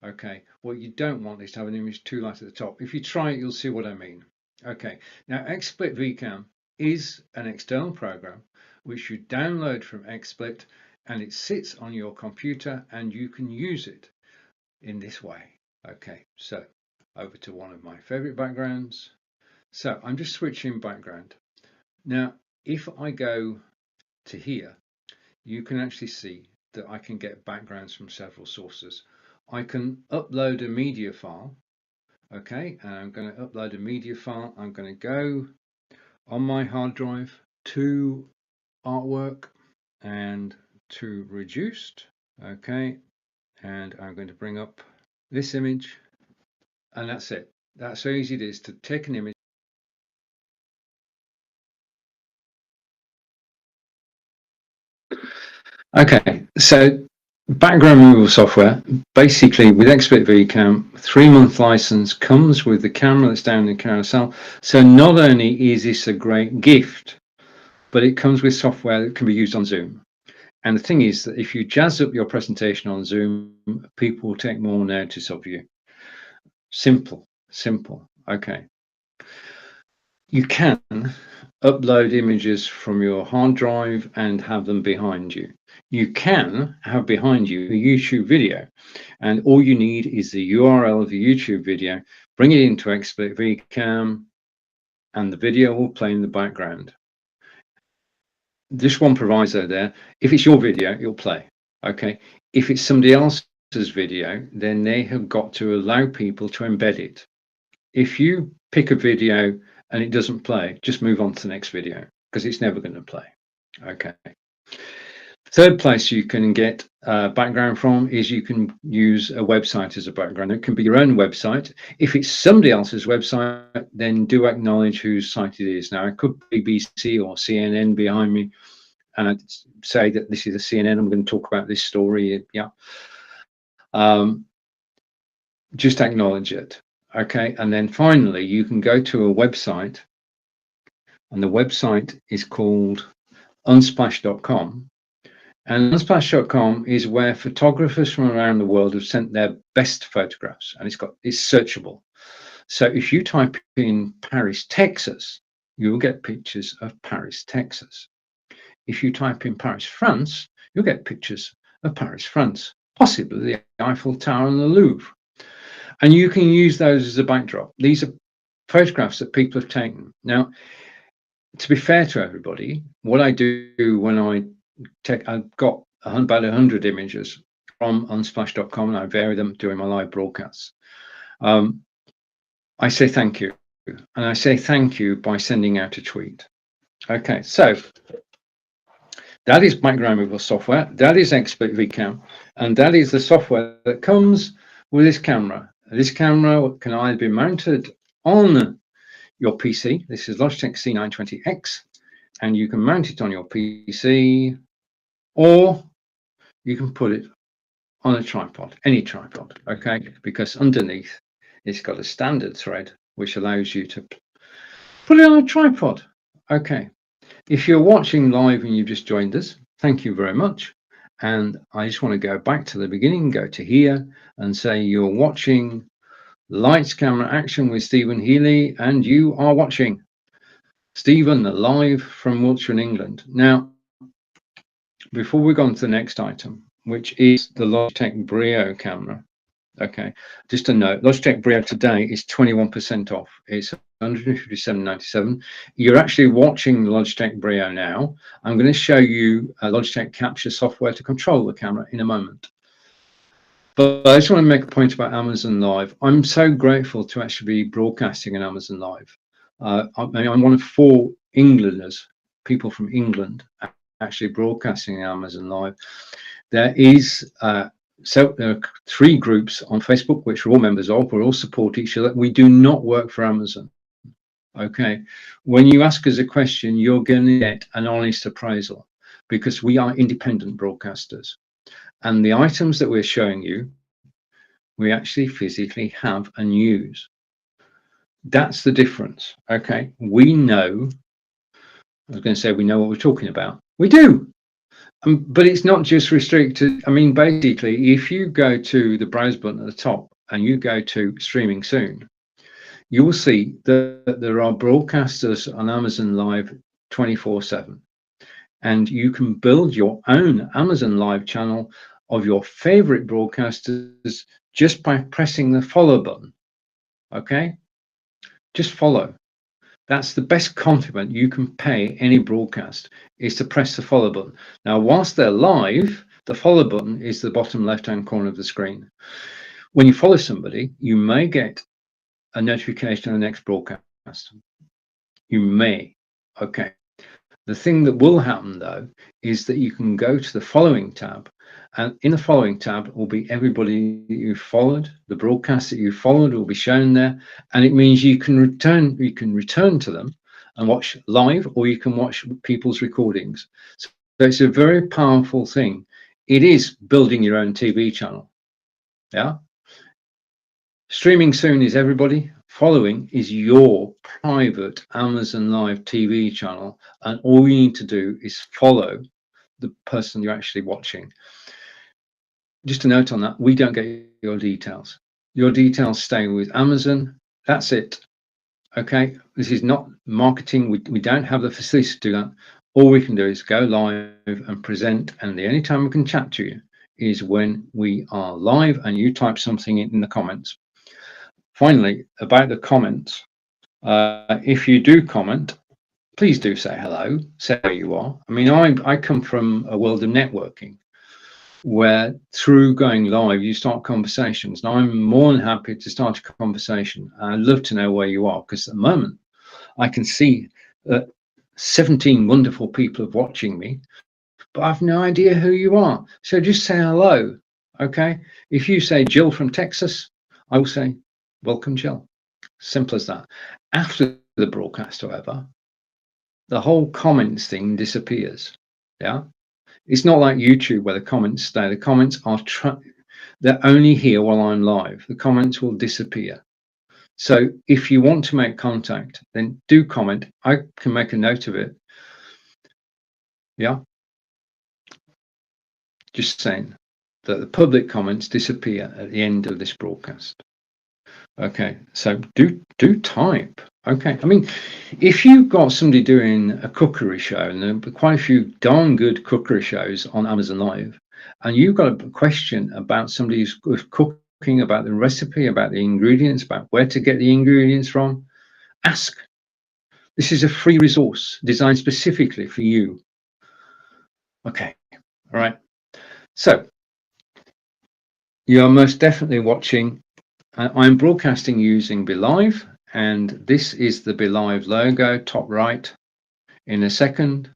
Okay, what you don't want is to have an image too light at the top. If you try it, you'll see what I mean. Okay, now XSplit VCam is an external program which you download from XSplit, and it sits on your computer and you can use it in this way. Okay, so over to one of my favorite backgrounds. So I'm just switching background. Now, if I go to here, you can actually see that I can get backgrounds from several sources. I can upload a media file. Okay, and I'm going to upload a media file. I'm going to go on my hard drive to artwork and to reduced. Okay, and I'm going to bring up this image, and that's it. That's how easy it is to take an image. Okay, so background removal software, basically with XSplit VCam, 3-month license comes with the camera that's down in the carousel. So not only is this a great gift, but it comes with software that can be used on Zoom. And the thing is that if you jazz up your presentation on Zoom, people will take more notice of you. Simple, simple. Okay. You can upload images from your hard drive and have them behind you. You can have behind you a YouTube video, and all you need is the URL of the YouTube video, bring it into XSplit VCam, and the video will play in the background. This one proviso there, if it's your video, it'll play. Okay. If it's somebody else's video, then they have got to allow people to embed it. If you pick a video and it doesn't play, just move on to the next video, because it's never going to play. Okay. Third place you can get background from is you can use a website as a background. It can be your own website. If it's somebody else's website, then do acknowledge whose site it is. Now, it could be BBC or CNN behind me, and I'd say that this is a CNN. I'm going to talk about this story. Yeah. Just acknowledge it. Okay. And then finally, you can go to a website, and the website is called unsplash.com. And unsplash.com is where photographers from around the world have sent their best photographs, and it's searchable. So if you type in Paris, Texas, you'll get pictures of Paris, Texas. If you type in Paris, France, you'll get pictures of Paris, France, possibly the Eiffel Tower and the Louvre. And you can use those as a backdrop. These are photographs that people have taken. Now, to be fair to everybody, what I do when I've got about 100 images from unsplash.com, and I vary them during my live broadcasts. I say thank you, and I say thank you by sending out a tweet. Okay, so that is background removal software. That is Expert VCam, and that is the software that comes with this camera. This camera can either be mounted on your PC. This is Logitech C920X, and you can mount it on your PC, or you can put it on a tripod, any tripod, okay? Because underneath it's got a standard thread which allows you to put it on a tripod. Okay, if you're watching live and you've just joined us, thank you very much. And I just want to go back to the beginning, go to here and say you're watching Lights, Camera, Action with Stephen Healy, and you are watching Stephen live from Wiltshire in England. Now, before we go on to the next item, which is the Logitech Brio camera, okay, just a note, Logitech Brio today is 21% off. It's $157.97. You're actually watching the Logitech Brio now. I'm going to show you a Logitech Capture software to control the camera in a moment. But I just want to make a point about Amazon Live. I'm so grateful to actually be broadcasting on Amazon Live. I'm one of 4 Englanders, people from England, actually broadcasting Amazon Live. There are 3 groups on Facebook, which we're all members of. We all support each other. We do not work for Amazon. Okay. When you ask us a question, you're going to get an honest appraisal, because we are independent broadcasters. And the items that we're showing you, we actually physically have and use. That's the difference. Okay. We know, I was going to say we know what we're talking about. We do. But it's not just restricted. I mean, basically, if you go to the browse button at the top and you go to streaming soon, you will see that there are broadcasters on Amazon Live 24/7. And you can build your own Amazon Live channel of your favorite broadcasters just by pressing the follow button. Okay? Just follow. That's the best compliment you can pay any broadcast, is to press the follow button. Now, whilst they're live, the follow button is the bottom left-hand corner of the screen. When you follow somebody, you may get a notification of the next broadcast. You may. Okay. The thing that will happen, though, is that you can go to the following tab, and in the following tab will be everybody that you followed. The broadcast that you followed will be shown there, and it means you can return to them and watch live, or you can watch people's recordings. So it's a very powerful thing. It is building your own TV channel. Yeah. Streaming soon is everybody. Following is your private Amazon Live TV channel, and all you need to do is follow the person you're actually watching. Just a note on that, we don't get your details. Your details stay with Amazon. That's it. Okay, this is not marketing. We don't have the facilities to do that. All we can do is go live and present, and the only time we can chat to you is when we are live and you type something in the comments. Finally, about the comments, if you do comment, please do say hello, say where you are. I mean, I come from a world of networking where through going live, you start conversations. Now, I'm more than happy to start a conversation. I'd love to know where you are, because at the moment, I can see that 17 wonderful people are watching me, but I've no idea who you are. So just say hello. Okay. If you say Jill from Texas, I will say, welcome, Jill. Simple as that. After the broadcast, however, the whole comments thing disappears. Yeah. It's not like YouTube where the comments stay. The comments are they're only here while I'm live. The comments will disappear. So if you want to make contact, then do comment. I can make a note of it. Yeah. Just saying that the public comments disappear at the end of this broadcast. Okay, so do type. Okay, I mean, if you've got somebody doing a cookery show, and there are quite a few darn good cookery shows on Amazon Live, and you've got a question about somebody who's cooking, about the recipe, about the ingredients, about where to get the ingredients from, ask. This is a free resource designed specifically for you. Okay, all right. So you are most definitely watching. I'm broadcasting using BeLive, and this is the BeLive logo, top right, in a second.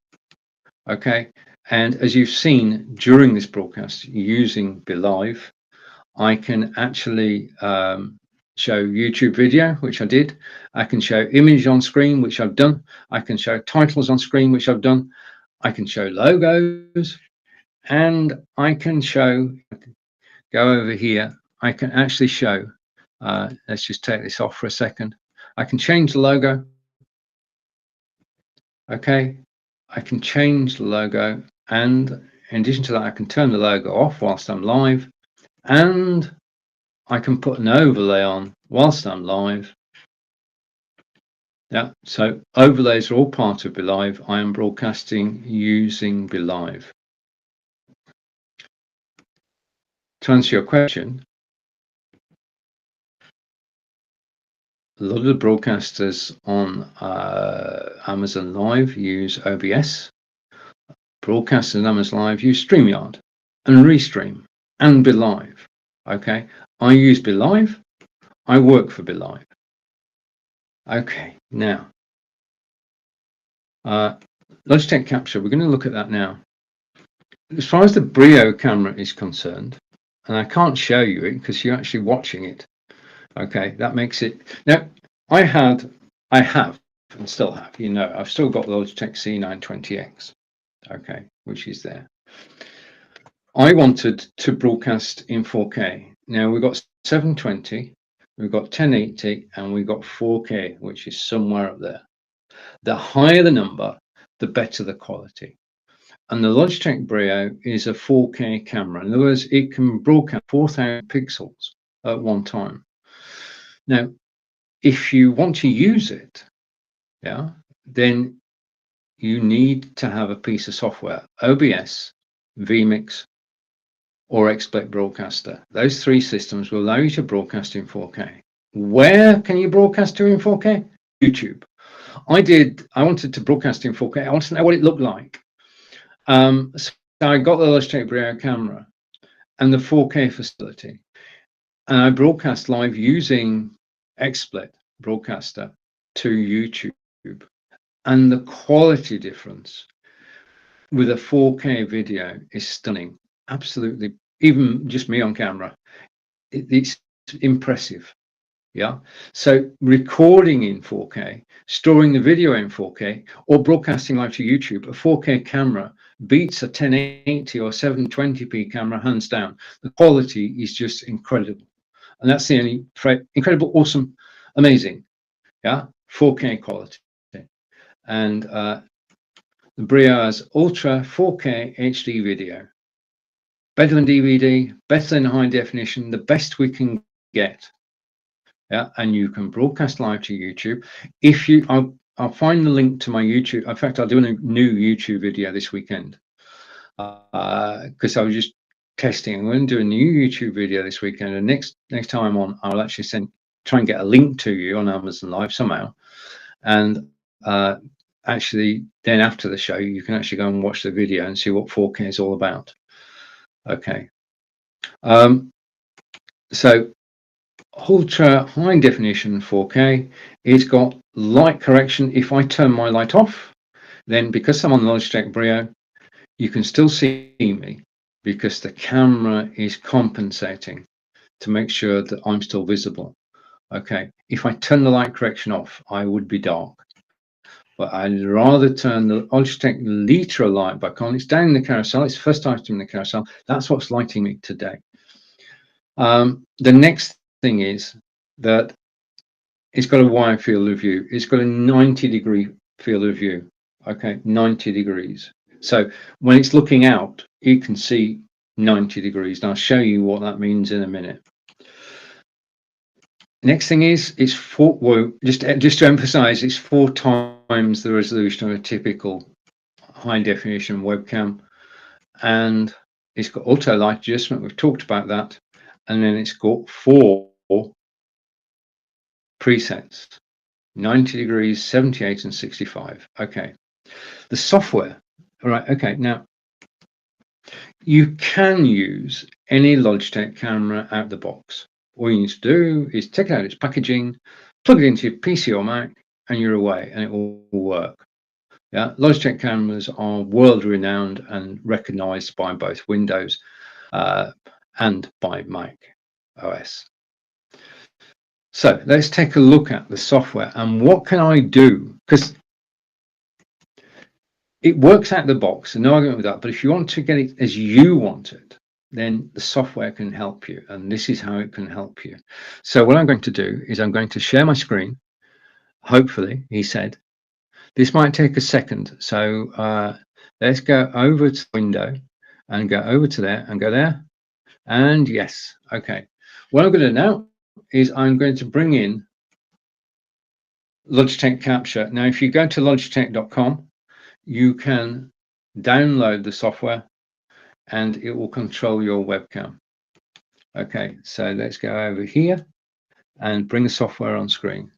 Okay, and as you've seen during this broadcast using BeLive, I can actually show YouTube video, which I did. I can show image on screen, which I've done. I can show titles on screen, which I've done. I can show logos, and I can show, go over here, I can actually show, let's just take this off for a second. I can change the logo. Okay, I can change the logo, and in addition to that, I can turn the logo off whilst I'm live, and I can put an overlay on whilst I'm live. Yeah, so overlays are all part of BeLive. I am broadcasting using BeLive. To answer your question, a lot of the broadcasters on Amazon Live use OBS. Broadcasters on Amazon Live use StreamYard and Restream and BeLive. Okay, I use BeLive. I work for BeLive. Okay, now Logitech Capture. We're going to look at that now. As far as the Brio camera is concerned, and I can't show you it because you're actually watching it. Okay, that makes it. Now, I have, and still have, you know, I've still got the Logitech C920X, okay, which is there. I wanted to broadcast in 4K. Now, we've got 720, we've got 1080, and we've got 4K, which is somewhere up there. The higher the number, the better the quality. And the Logitech Brio is a 4K camera. In other words, it can broadcast 4,000 pixels at one time. Now, if you want to use it, yeah, then you need to have a piece of software, OBS, vMix, or XSplit Broadcaster. Those three systems will allow you to broadcast in 4K. Where can you broadcast to in 4K? YouTube. I wanted to broadcast in 4K. I wanted to know what it looked like. So I got the Logitech Brio camera and the 4K facility, and I broadcast live using XSplit Broadcaster to YouTube, and the quality difference with a 4K video is stunning. Absolutely, even just me on camera, it's impressive. Yeah, so recording in 4K, storing the video in 4K, or broadcasting live to YouTube, a 4K camera beats a 1080 or 720p camera hands down. The quality is just incredible, and that's the only incredible, awesome, amazing. Yeah, 4K quality, and the Brio has Ultra 4K HD video, better than DVD, better than high definition, the best we can get. Yeah, and you can broadcast live to YouTube. If you, I'll find the link to my YouTube. In fact, I'll do a new YouTube video this weekend because I was just testing. I'm going to do a new YouTube video this weekend, and next time I'm on, I'll actually try and get a link to you on Amazon Live somehow, and actually then after the show, you can actually go and watch the video and see what 4K is all about. Okay, so ultra high definition 4K. It's got light correction. If I turn my light off, then because I'm on the Logitech Brio, you can still see me because the camera is compensating to make sure that I'm still visible. Okay, if I turn the light correction off, I would be dark. But I'd rather turn the Logitech Litra light back on. It's down in the carousel. It's the first item in the carousel. That's what's lighting me today. The next thing is that it's got a wide field of view. It's got a 90-degree field of view. Okay, 90 degrees. So when it's looking out, you can see 90 degrees. And I'll show you what that means in a minute. Next thing is, it's just to emphasize, it's 4 times the resolution of a typical high definition webcam, and it's got auto light adjustment. We've talked about that. And then it's got 4 presets: 90 degrees, 78 and 65. Okay, the software. All right, okay, now you can use any Logitech camera out the box. All you need to do is take it out its packaging, plug it into your PC or Mac, and you're away, and it will work. Yeah, Logitech cameras are world renowned and recognized by both Windows and by Mac OS. So let's take a look at the software and what can I do, because it works out the box, no argument with that. But if you want to get it as you want it, then the software can help you, and this is how it can help you. So what I'm going to do is I'm going to share my screen. Hopefully, he said, this might take a second. So let's go over to the window and go over to there and go there. And yes, okay. What I'm going to do now is I'm going to bring in Logitech Capture. Now, if you go to logitech.com, you can download the software and it will control your webcam. Okay, so let's go over here and bring the software on screen.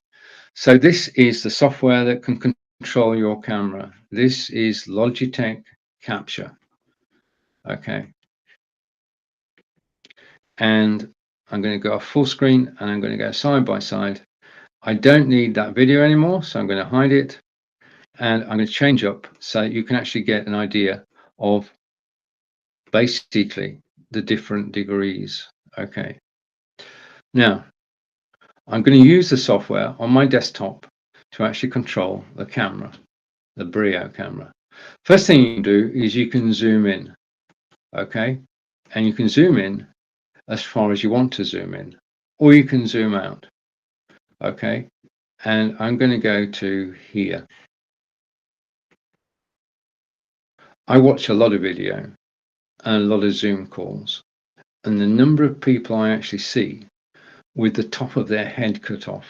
So this is the software that can control your camera. This is Logitech Capture. Okay. And I'm going to go off full screen and I'm going to go side by side. I don't need that video anymore, so I'm going to hide it. And I'm going to change up so you can actually get an idea of basically the different degrees. Okay. Now, I'm going to use the software on my desktop to actually control the camera, the Brio camera. First thing you can do is you can zoom in. Okay. And you can zoom in as far as you want to zoom in, or you can zoom out. Okay. And I'm going to go to here. I watch a lot of video and a lot of Zoom calls, and the number of people I actually see with the top of their head cut off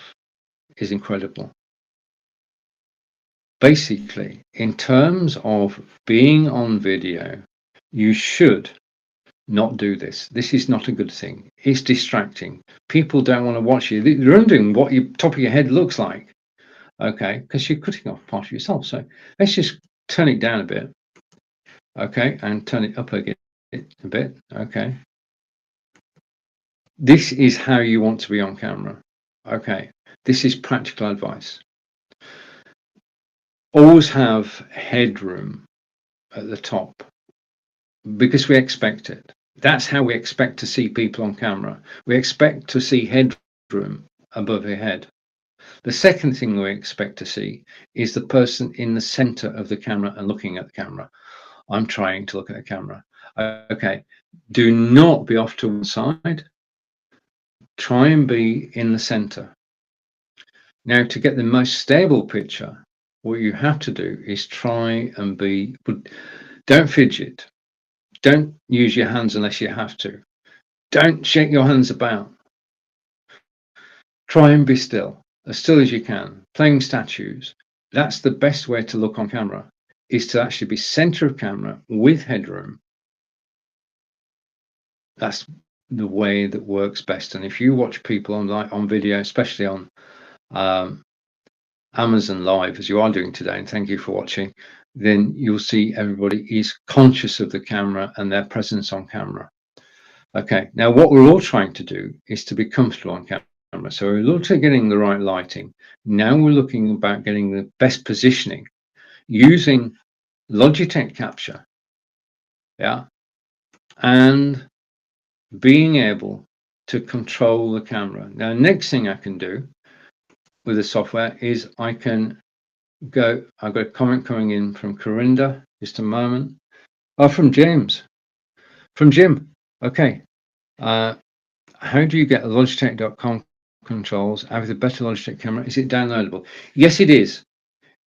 is incredible. Basically, in terms of being on video, you should not do this. This is not a good thing. It's distracting. People don't want to watch you. They're wondering what your top of your head looks like. Okay, because you're cutting off part of yourself. So let's just turn it down a bit. Okay, and turn it up again a bit. Okay. This is how you want to be on camera. Okay, this is practical advice. Always have headroom at the top because we expect it. That's how we expect to see people on camera. We expect to see headroom above your head. The second thing we expect to see is the person in the center of the camera and looking at the camera. I'm trying to look at the camera. Okay, do not be off to one side. Try and be in the center. Now, to get the most stable picture, what you have to do is try and be, don't fidget. Don't use your hands unless you have to. Don't shake your hands about. Try and be still as you can, playing statues. That's the best way to look on camera, is to actually be center of camera with headroom. That's the way that works best. And if you watch people on video, especially on Amazon Live, as you are doing today, and thank you for watching, then you'll see everybody is conscious of the camera and their presence on camera. Okay, now what we're all trying to do is to be comfortable on camera. So we're looking at getting the right lighting. Now we're looking about getting the best positioning using Logitech Capture. yeah, and being able to control the camera. Now, next thing I can do with the software is I can go. I've got a comment coming in from Corinda. Just a moment. Oh, from James. From Jim. Okay. How do you get Logitech.com controls out of the better Logitech camera? Is it downloadable? Yes, it is.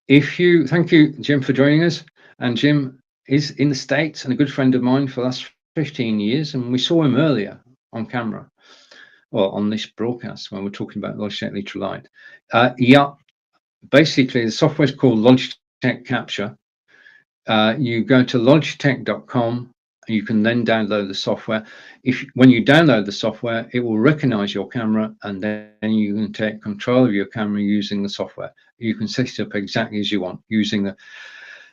Thank you, Jim, for joining us. And Jim is in the States and a good friend of mine for the last 15 years. And we saw him earlier on camera, well, on this broadcast when we're talking about Logitech Ultralight. Yeah, basically the software is called Logitech Capture. You go to logitech.com. You can then download the software. When you download the software, it will recognize your camera, and then you can take control of your camera using the software. You can set it up exactly as you want using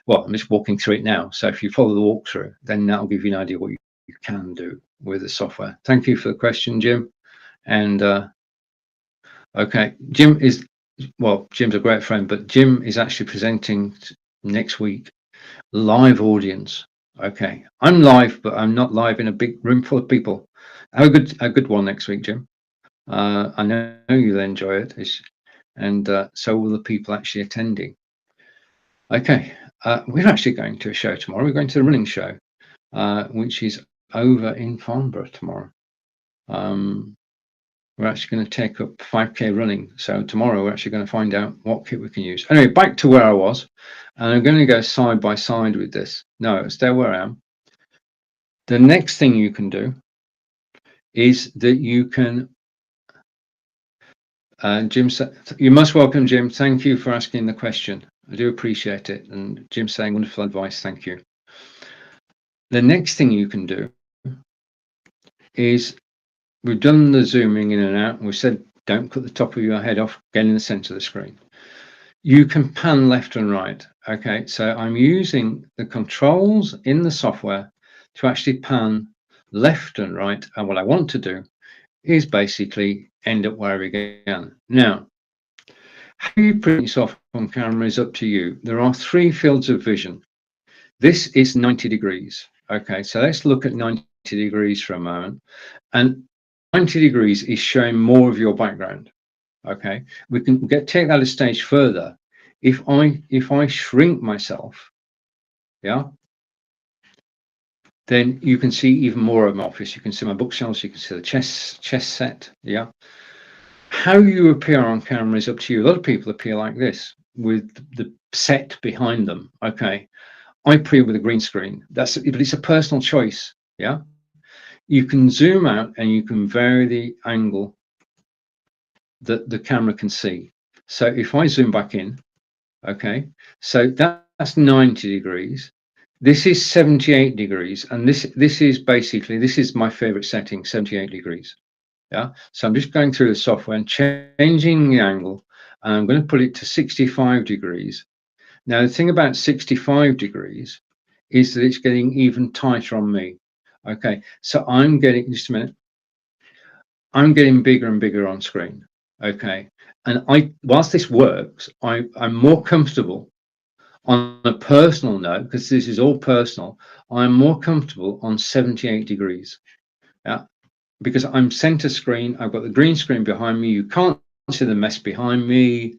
well, I'm just walking through it now. So if you follow the walkthrough, then that'll give you an idea what you can do with the software. Thank you for the question, Jim. And okay, Jim's a great friend, but Jim is actually presenting next week, live audience. Okay, I'm live, but I'm not live in a big room full of people. Have a good one next week, Jim. I know you'll enjoy it, and so will the people actually attending. Okay, we're actually going to a show tomorrow. We're going to the running show, which is over in Farnborough tomorrow. We're actually going to take up 5K running. So tomorrow we're actually going to find out what kit we can use. Anyway, back to where I was, and I'm going to go side by side with this. No, stay where I am. The next thing you can do is that you can, Jim, you're most welcome, Jim. Thank you for asking the question. I do appreciate it. And Jim saying wonderful advice. Thank you. The next thing you can do is, we've done the zooming in and out, and we said don't cut the top of your head off, get in the center of the screen. You can pan left and right. Okay, so I'm using the controls in the software to actually pan left and right, and what I want to do is basically end up where we began. Now, how you print yourself on camera is up to you. There are 3 fields of vision. This is 90 degrees. Okay, so let's look at 90 degrees for a moment. And 90 degrees is showing more of your background. Okay, we can take that a stage further. If I shrink myself, yeah, then you can see even more of my office. You can see my bookshelves, you can see the chess set, yeah. How you appear on camera is up to you. A lot of people appear like this with the set behind them. Okay, I appear with a green screen. But it's a personal choice, yeah. You can zoom out and you can vary the angle that the camera can see. So if I zoom back in, okay, so that's 90 degrees. This is 78 degrees, and this is my favorite setting, 78 degrees. Yeah, so I'm just going through the software and changing the angle, and I'm going to put it to 65 degrees. Now, the thing about 65 degrees is that it's getting even tighter on me. Okay, so I'm getting, just a minute, I'm getting bigger and bigger on screen. Okay, and whilst this works, I'm more comfortable on a personal note, because this is all personal. I'm more comfortable on 78 degrees. Yeah, because I'm center screen. I've got the green screen behind me. You can't see the mess behind me.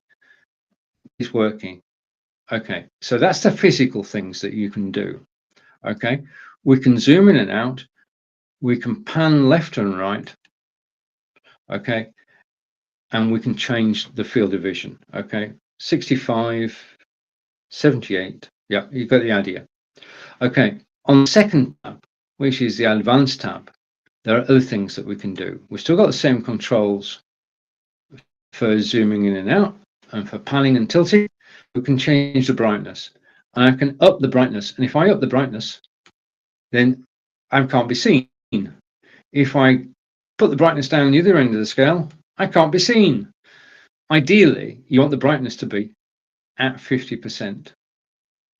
It's working. Okay, so that's the physical things that you can do. Okay, we can zoom in and out. We can pan left and right. Okay, and we can change the field of vision. Okay, 65, 78. Yeah, you got the idea. Okay, on the second tab, which is the advanced tab, there are other things that we can do. We've still got the same controls for zooming in and out, and for panning and tilting. We can change the brightness, and I can up the brightness. And if I up the brightness, then I can't be seen. If I put the brightness down the other end of the scale, I can't be seen. Ideally, you want the brightness to be at 50%.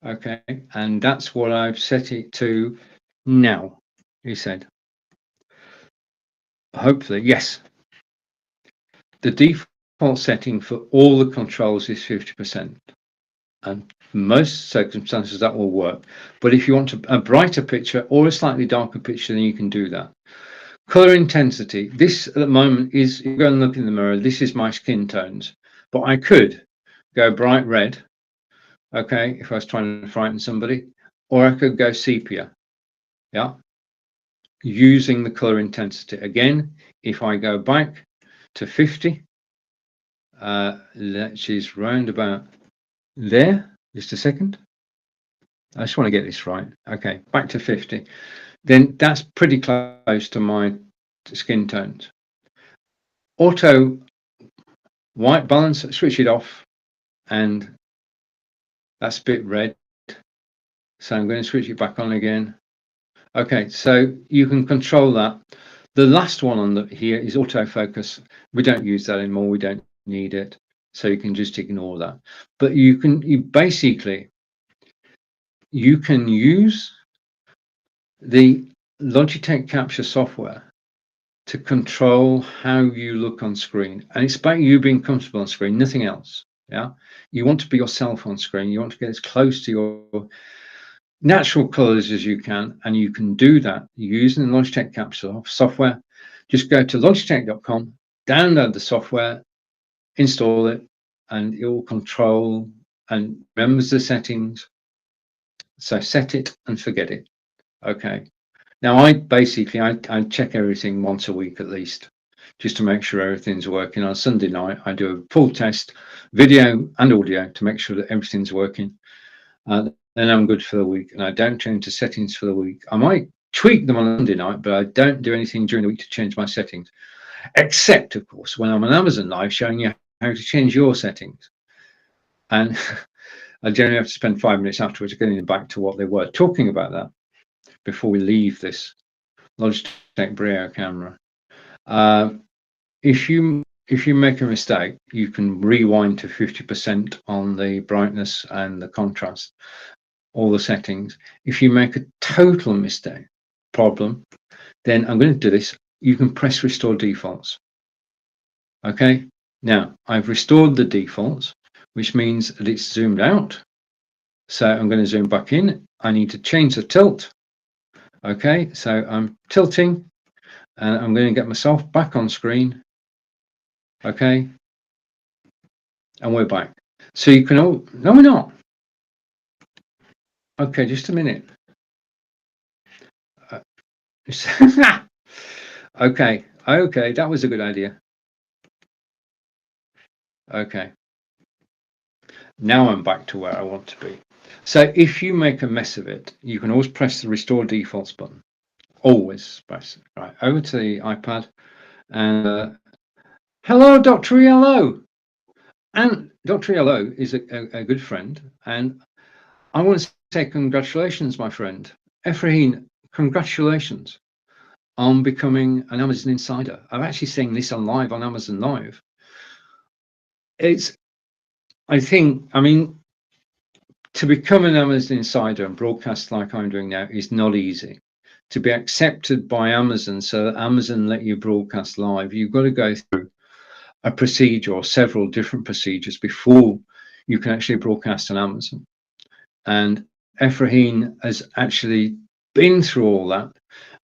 Okay, and that's what I've set it to now, he said. Hopefully, yes. The default setting for all the controls is 50%. And Most circumstances that will work. But if you want a brighter picture or a slightly darker picture, then you can do that. Color intensity. This at the moment is, you go and look in the mirror, this is my skin tones. But I could go bright red, okay, if I was trying to frighten somebody, or I could go sepia, yeah, using the color intensity. Again, if I go back to 50, which is round about there, just a second. I just want to get this right. Okay, back to 50. Then that's pretty close to my skin tones. Auto white balance, switch it off, and that's a bit red. So I'm going to switch it back on again. Okay, so you can control that. The last one on here is autofocus. We don't use that anymore. We don't need it. So you can just ignore that. But you can basically use the Logitech Capture software to control how you look on screen. And it's about you being comfortable on screen, nothing else. Yeah. You want to be yourself on screen. You want to get as close to your natural colors as you can, and you can do that using the Logitech Capture software. Just go to logitech.com, download the software, install it, and it will control and remembers the settings. So set it and forget it. Okay. Now I check everything once a week at least, just to make sure everything's working. On Sunday night, I do a full test, video and audio, to make sure that everything's working. Then I'm good for the week, and I don't change the settings for the week. I might tweak them on Monday night, but I don't do anything during the week to change my settings, except of course when I'm on Amazon Live showing you how to change your settings. And I generally have to spend 5 minutes afterwards getting back to what they were talking about that before we leave this Logitech Brio camera. If you make a mistake, you can rewind to 50% on the brightness and the contrast, all the settings. If you make a total mistake problem, then I'm going to do this. You can press restore defaults. Okay, now I've restored the defaults, which means that it's zoomed out. So I'm going to zoom back in. I need to change the tilt. Okay, so I'm tilting, and I'm going to get myself back on screen. Okay, and we're back. So you can all, no, we're not. Okay, just a minute. Okay, that was a good idea. Okay, now I'm back to where I want to be. So if you make a mess of it, you can always press the restore defaults button. Always press it. Right, over to the iPad, and hello, Dr. ELO. And Dr. ELO is a good friend, and I want to say congratulations, my friend. Hr, congratulations on becoming an Amazon Insider. I'm actually saying this on live on Amazon Live. I mean, to become an Amazon Insider and broadcast like I'm doing now is not easy. To be accepted by Amazon so that Amazon let you broadcast live, you've got to go through a procedure or several different procedures before you can actually broadcast on Amazon. And Hr has actually been through all that.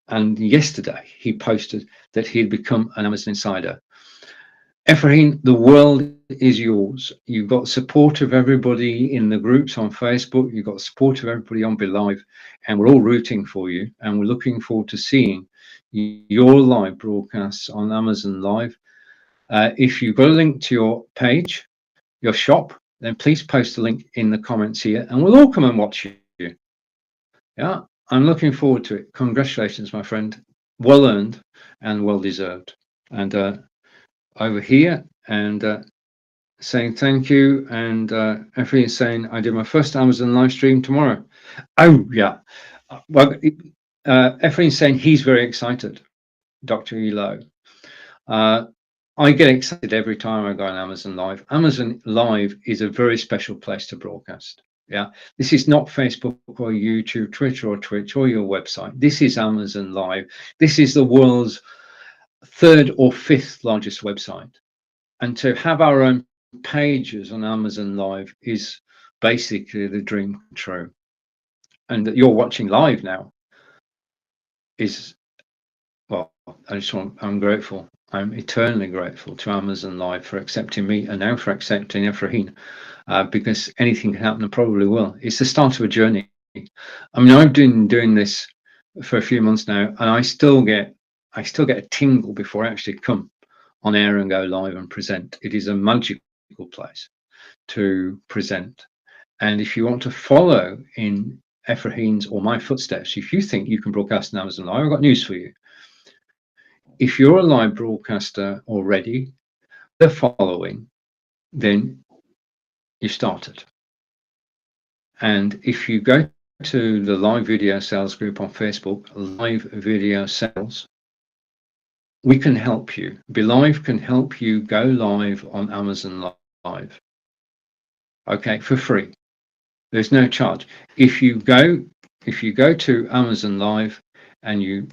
And yesterday he posted that he had become an Amazon Insider. Hr, the world is yours. You've got support of everybody in the groups on Facebook. You've got support of everybody on Be Live, and we're all rooting for you. And we're looking forward to seeing your live broadcasts on Amazon Live. If you've got a link to your page, your shop, then please post the link in the comments here, and we'll all come and watch you. Yeah, I'm looking forward to it. Congratulations, my friend. Well earned and well deserved. And over here, and saying thank you, and Hr is saying I did my first Amazon live stream tomorrow. Oh yeah, well, Hr is saying he's very excited. Dr. Elo. I get excited every time I go on Amazon Live. Amazon Live is a very special place to broadcast. Yeah, this is not Facebook or YouTube, Twitter or Twitch or your website. This is Amazon Live. This is the world's 3rd or 5th largest website. And to have our own pages on Amazon Live is basically the dream come true. And that you're watching live now is, well, I'm grateful. I'm eternally grateful to Amazon Live for accepting me and now for accepting Efrain, because anything can happen and probably will. It's the start of a journey. I mean, I've been doing this for a few months now, and I still get a tingle before I actually come on air and go live and present. It is a magical place to present. And if you want to follow in Efrain's or my footsteps, if you think you can broadcast on Amazon Live, I've got news for you. If you're a live broadcaster already, they're following, then you started. And if you go to the live video sales group on Facebook, live video sales, we can help you. Be Live can help you go live on Amazon Live. Okay, for free. There's no charge. If you go to Amazon Live and you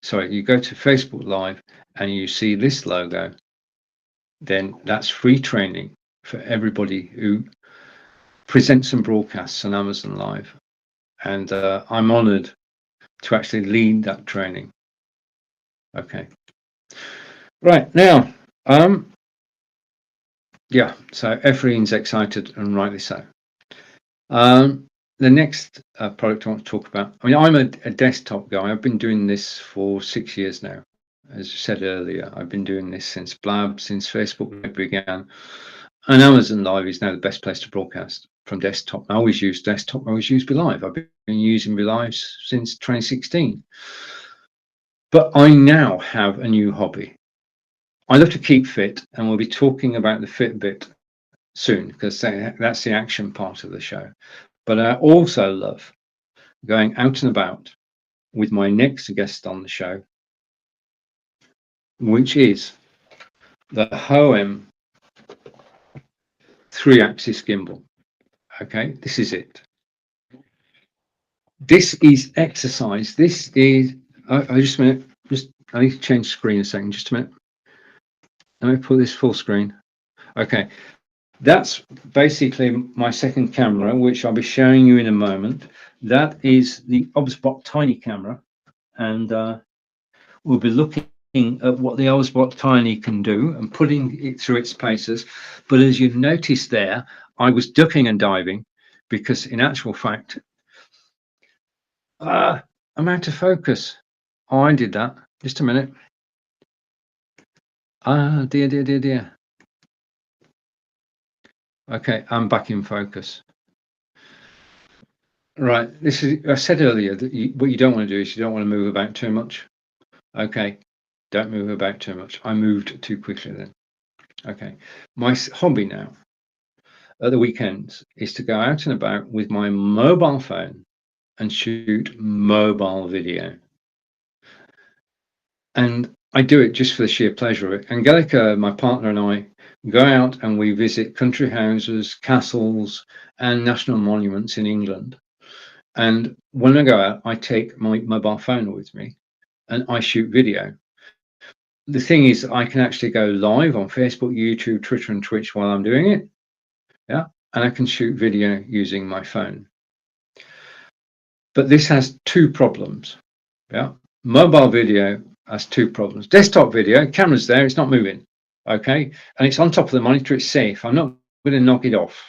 go to Facebook Live and you see this logo, then that's free training for everybody who presents and broadcasts on Amazon Live. And I'm honored to actually lead that training. Okay. Right, now, yeah, so Efrain's excited, and rightly so. The next product I want to talk about, I mean, I'm a desktop guy. I've been doing this for 6 years now. As I said earlier, I've been doing this since Blab, since Facebook began. And Amazon Live is now the best place to broadcast from desktop. I always use desktop, I always use Be Live. I've been using Be Live since 2016. But I now have a new hobby. I love to keep fit, and we'll be talking about the Fitbit soon, because that's the action part of the show. But I also love going out and about with my next guest on the show, which is the Hohem 3-axis gimbal. Okay, this is it. This is exercise. This is, just a minute, I need to change screen a second, just a minute. Let me put this full screen. Okay, that's basically my second camera, which I'll be showing you in a moment. That is the Obsbot Tiny camera, and we'll be looking at what the Obsbot Tiny can do and putting it through its paces. But as you've noticed there, I was ducking and diving because in actual fact, I'm out of focus. Oh, I did that. Just a minute. Dear. Okay, I'm back in focus. Right, this is, I said earlier that what you don't want to do is you don't want to move about too much. Okay, don't move about too much. I moved too quickly then. Okay, my hobby now at the weekends is to go out and about with my mobile phone and shoot mobile video. And I do it just for the sheer pleasure of it. Angelica, my partner, and I go out and we visit country houses, castles, and national monuments in England. And when I go out, I take my mobile phone with me and I shoot video. The thing is, I can actually go live on Facebook, YouTube, Twitter, and Twitch while I'm doing it. Yeah. And I can shoot video using my phone. But this has two problems. Yeah. Mobile video has two problems. Desktop video, camera's there, it's not moving. Okay. And it's on top of the monitor, it's safe. I'm not going to knock it off.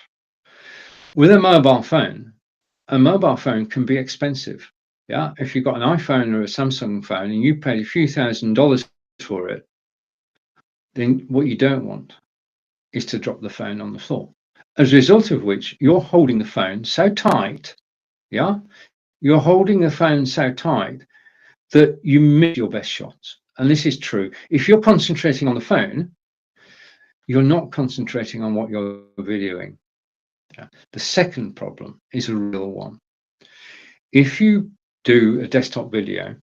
With a mobile phone can be expensive. Yeah. If you've got an iPhone or a Samsung phone and you paid a few $1,000s for it, then what you don't want is to drop the phone on the floor. As a result of which, you're holding the phone so tight, yeah, you're holding the phone so tight that you miss your best shots. And this is true. If you're concentrating on the phone, you're not concentrating on what you're videoing. Yeah. The second problem is a real one. If you do a desktop video,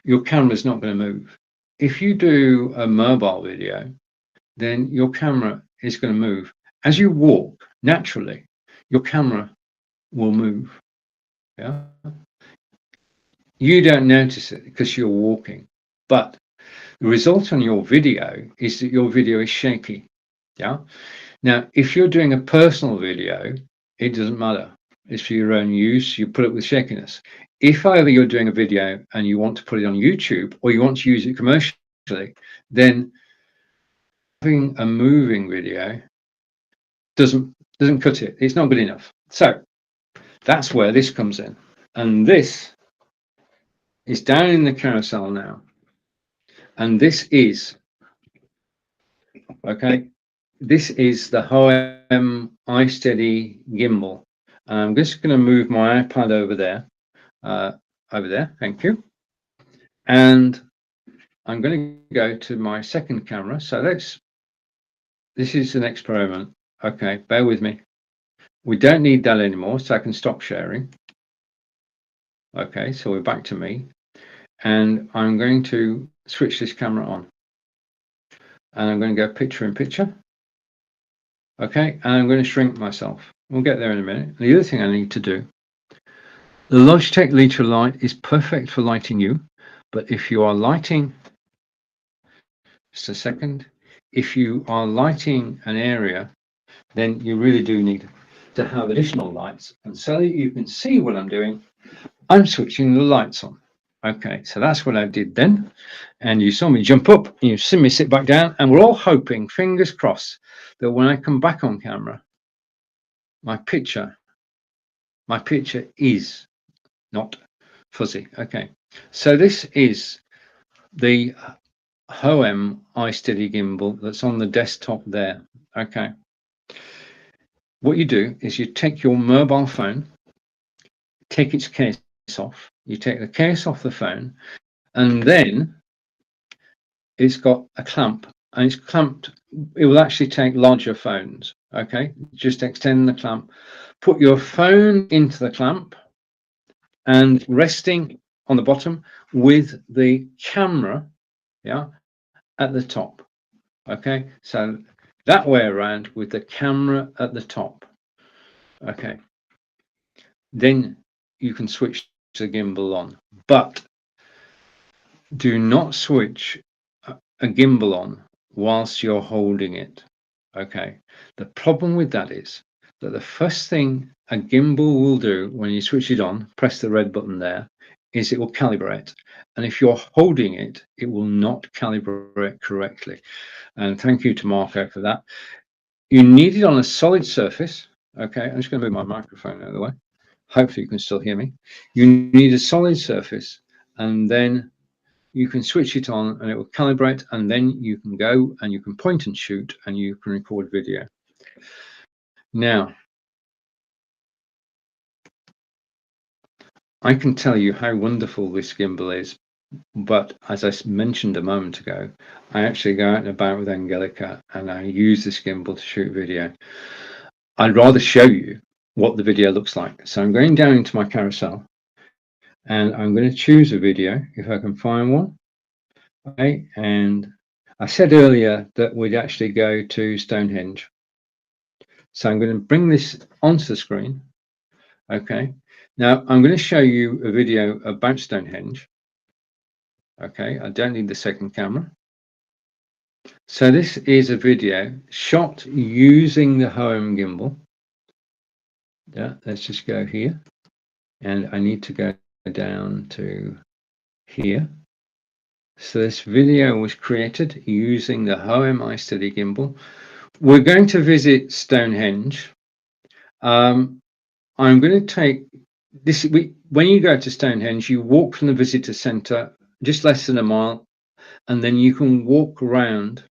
your camera's not going to move. If you do a mobile video, then your camera is going to move. As you walk, naturally, your camera will move. Yeah. You don't notice it because you're walking, but the result on your video is that your video is shaky. Yeah. Now, if you're doing a personal video, it doesn't matter. It's for your own use. You put it with shakiness. If, however, you're doing a video and you want to put it on YouTube or you want to use it commercially, then having a moving video doesn't cut it. It's not good enough. So that's where this comes in. And this is down in the carousel now. And this is, okay, this is the Hohem iSteady gimbal. And I'm just going to move my iPad over there. Thank you. And I'm going to go to my second camera. So this is an experiment. Okay, bear with me. We don't need that anymore, so I can stop sharing. Okay, so we're back to me. And I'm going to switch this camera on. And I'm going to go picture in picture. Okay, and I'm going to shrink myself. We'll get there in a minute. The other thing I need to do, the Logitech Litra light is perfect for lighting you, but if you are lighting, just a second, if you are lighting an area, then you really do need to have additional lights. And so that you can see what I'm doing, I'm switching the lights on. Okay, so that's what I did then. And you saw me jump up, and you see me sit back down, and we're all hoping, fingers crossed, that when I come back on camera, my picture is not fuzzy. Okay, so this is the Hohem iSteady gimbal that's on the desktop there. Okay, what you do is you take your mobile phone, take its case off, you take the case off the phone, and then it's got a clamp, and it's clamped. It will actually take larger phones. Okay, just extend the clamp, put your phone into the clamp, and resting on the bottom with the camera, yeah, at the top. Okay, so that way around with the camera at the top. Okay, then you can switch the gimbal on, but do not switch a gimbal on whilst you're holding it. Okay, the problem with that is that the first thing a gimbal will do when you switch it on, press the red button there, is it will calibrate. And if you're holding it, it will not calibrate correctly. And thank you to Marco for that. You need it on a solid surface. Okay, I'm just going to move my microphone out of the way. Hopefully you can still hear me. You need a solid surface, and then you can switch it on and it will calibrate, and then you can go and you can point and shoot and you can record video. Now, I can tell you how wonderful this gimbal is, but as I mentioned a moment ago, I actually go out and about with Angelica and I use this gimbal to shoot video. I'd rather show you what the video looks like. So I'm going down into my carousel and I'm going to choose a video if I can find one. Okay, and I said earlier that we'd actually go to Stonehenge. So I'm going to bring this onto the screen. Okay, now I'm going to show you a video about Stonehenge. Okay, I don't need the second camera. So this is a video shot using the Hohem gimbal. Yeah, let's just go here. And I need to go down to here. So this video was created using the Hohem iSteady gimbal. We're going to visit Stonehenge. I'm going to take this. When you go to Stonehenge, you walk from the visitor centre just less than a mile, and then you can walk around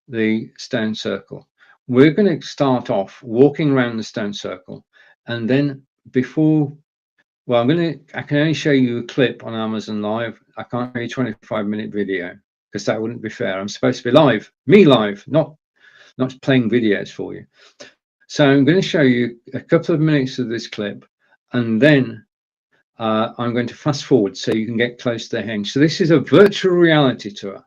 the stone circle. We're going to start off walking around the stone circle, and then well, I can only show you a clip on Amazon Live. I can't show you a 25-minute video because that wouldn't be fair. I'm supposed to be live, not playing videos for you. So I'm going to show you a couple of minutes of this clip, and then I'm going to fast forward so you can get close to the henge. So this is a virtual reality tour.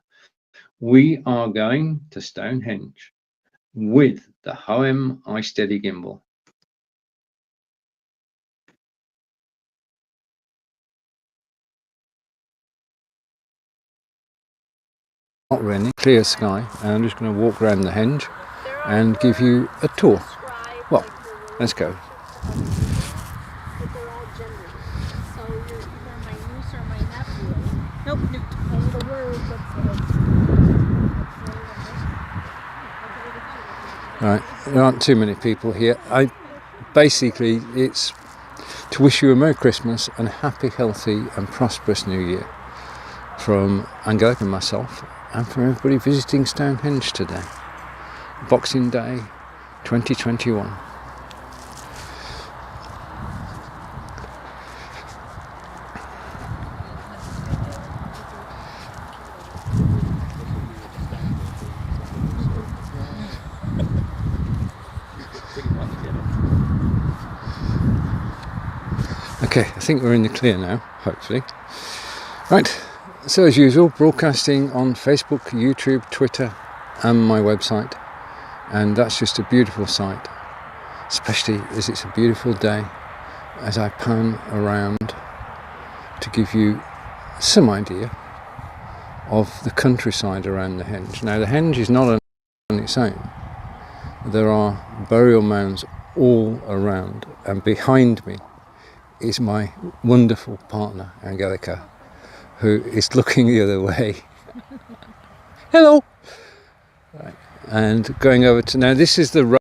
We are going to Stonehenge with the Hohem iSteady gimbal. Not raining, clear sky, and I'm just going to walk around the henge and give you a tour. Well, Let's go. But they're all gendered. So you're either my niece or my nephew. Nope, Newt. And the word Right, there aren't too many people here. Basically, it's to wish you a Merry Christmas and a happy, healthy and prosperous New Year from Angelica and myself, and from everybody visiting Stonehenge today. Boxing Day 2021. Okay, I think we're in the clear now, hopefully. Right, so as usual, broadcasting on Facebook, YouTube, Twitter and my website. And that's just a beautiful sight, especially as it's a beautiful day, as I pan around to give you some idea of the countryside around the Henge. Now the Henge is not on its own. There are burial mounds all around, and behind me is my wonderful partner Angelica, who is looking the other way. Hello. Right. And going over to, now this is the road.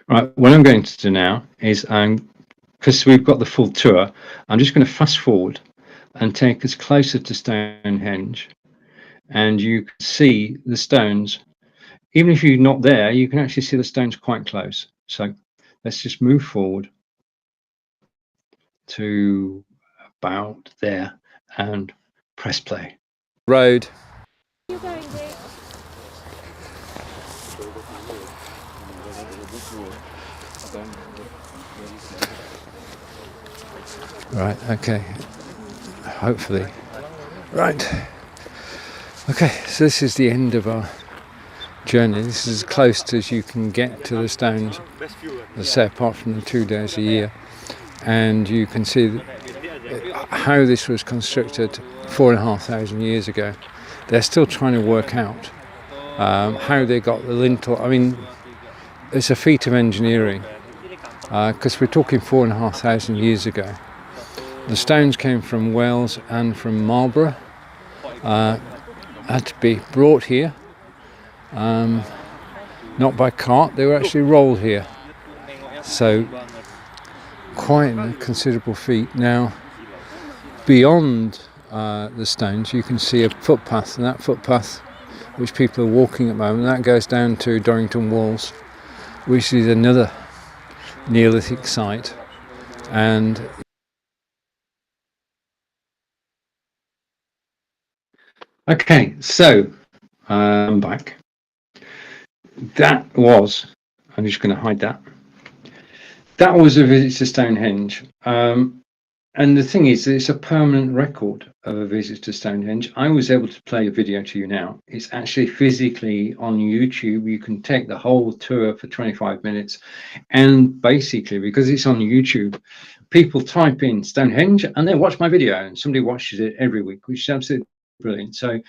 Right, what I'm going to do now is, because we've got the full tour, I'm just going to fast forward and take us closer to Stonehenge, and you can see the stones. Even if you're not there, you can actually see the stones quite close. So let's just move forward to about there and press play. Road. You going, Dave? Right, okay. Hopefully. Right. Okay, so this is the end of our journey. This is as close as you can get to the stones, as I say, apart from the 2 days a year. And you can see how this was constructed 4,500 years ago. They're still trying to work out how they got the lintel. I mean, it's a feat of engineering, because we're talking 4,500 years ago. The stones came from Wales and from Marlborough, had to be brought here, not by cart, they were actually rolled here. So quite a considerable feat. Now beyond the stones you can see a footpath, and that footpath which people are walking at the moment, that goes down to Dorrington Walls, which is another Neolithic site. And okay, so I'm back. That was, I'm just going to hide that. That was a visit to Stonehenge. And the thing is, it's a permanent record of a visit to Stonehenge. I was able to play a video to you now. It's actually physically on YouTube. You can take the whole tour for 25 minutes. And basically, because it's on YouTube, people type in Stonehenge and they watch my video, and somebody watches it every week, which is absolutely brilliant. So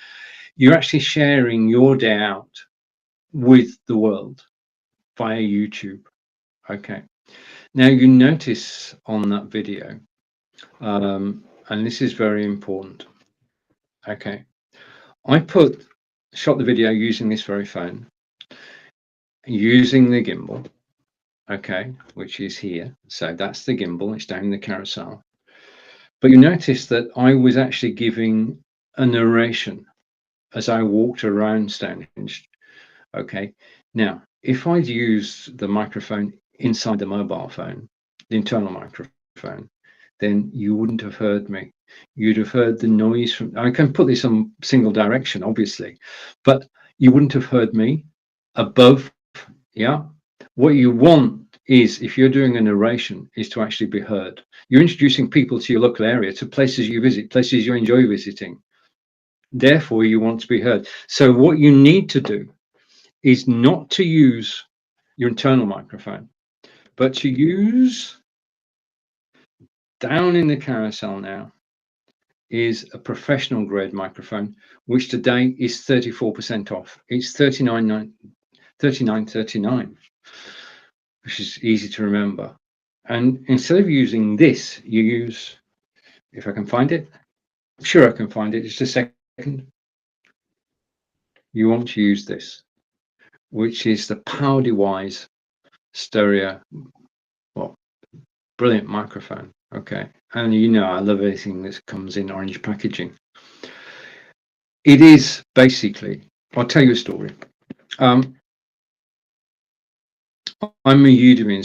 you're actually sharing your day out with the world via YouTube. Okay. Now you notice on that video, and this is very important. Okay, I shot the video using this very phone, using the gimbal. Okay, which is here. So that's the gimbal. It's down in the carousel. But you notice that I was actually giving a narration as I walked around Stonehenge. Okay, now if I'd used the microphone inside the mobile phone, the internal microphone, then you wouldn't have heard me. You'd have heard the noise from, I can put this on single direction, obviously, but you wouldn't have heard me above. Yeah. What you want is, if you're doing a narration, is to actually be heard. You're introducing people to your local area, to places you visit, places you enjoy visiting. Therefore, you want to be heard. So what you need to do is not to use your internal microphone, but to use, down in the carousel now, is a professional grade microphone, which today is 34% off. It's 39.39, which is easy to remember. And instead of using this, you use, if I can find it, sure I can find it, just a second. You want to use this, which is the PowerDewise stereo, well, brilliant microphone. Okay, and you know I love anything that comes in orange packaging. It is basically, I'll tell you a story. I'm a Udemy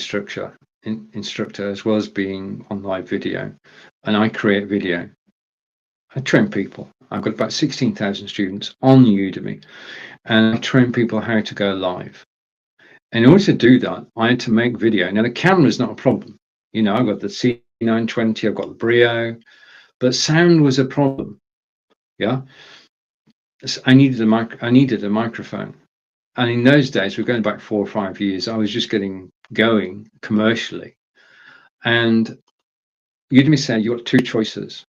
instructor as well as being on live video, and I create video. I train people. I've got about 16,000 students on Udemy, and I train people how to go live. In order to do that, I had to make video. Now the camera is not a problem. You know, I've got the C920, I've got the Brio, but sound was a problem. Yeah, I needed a microphone. And in those days, we're going back 4 or 5 years, I was just getting going commercially. And Udemy said, you've got 2 choices.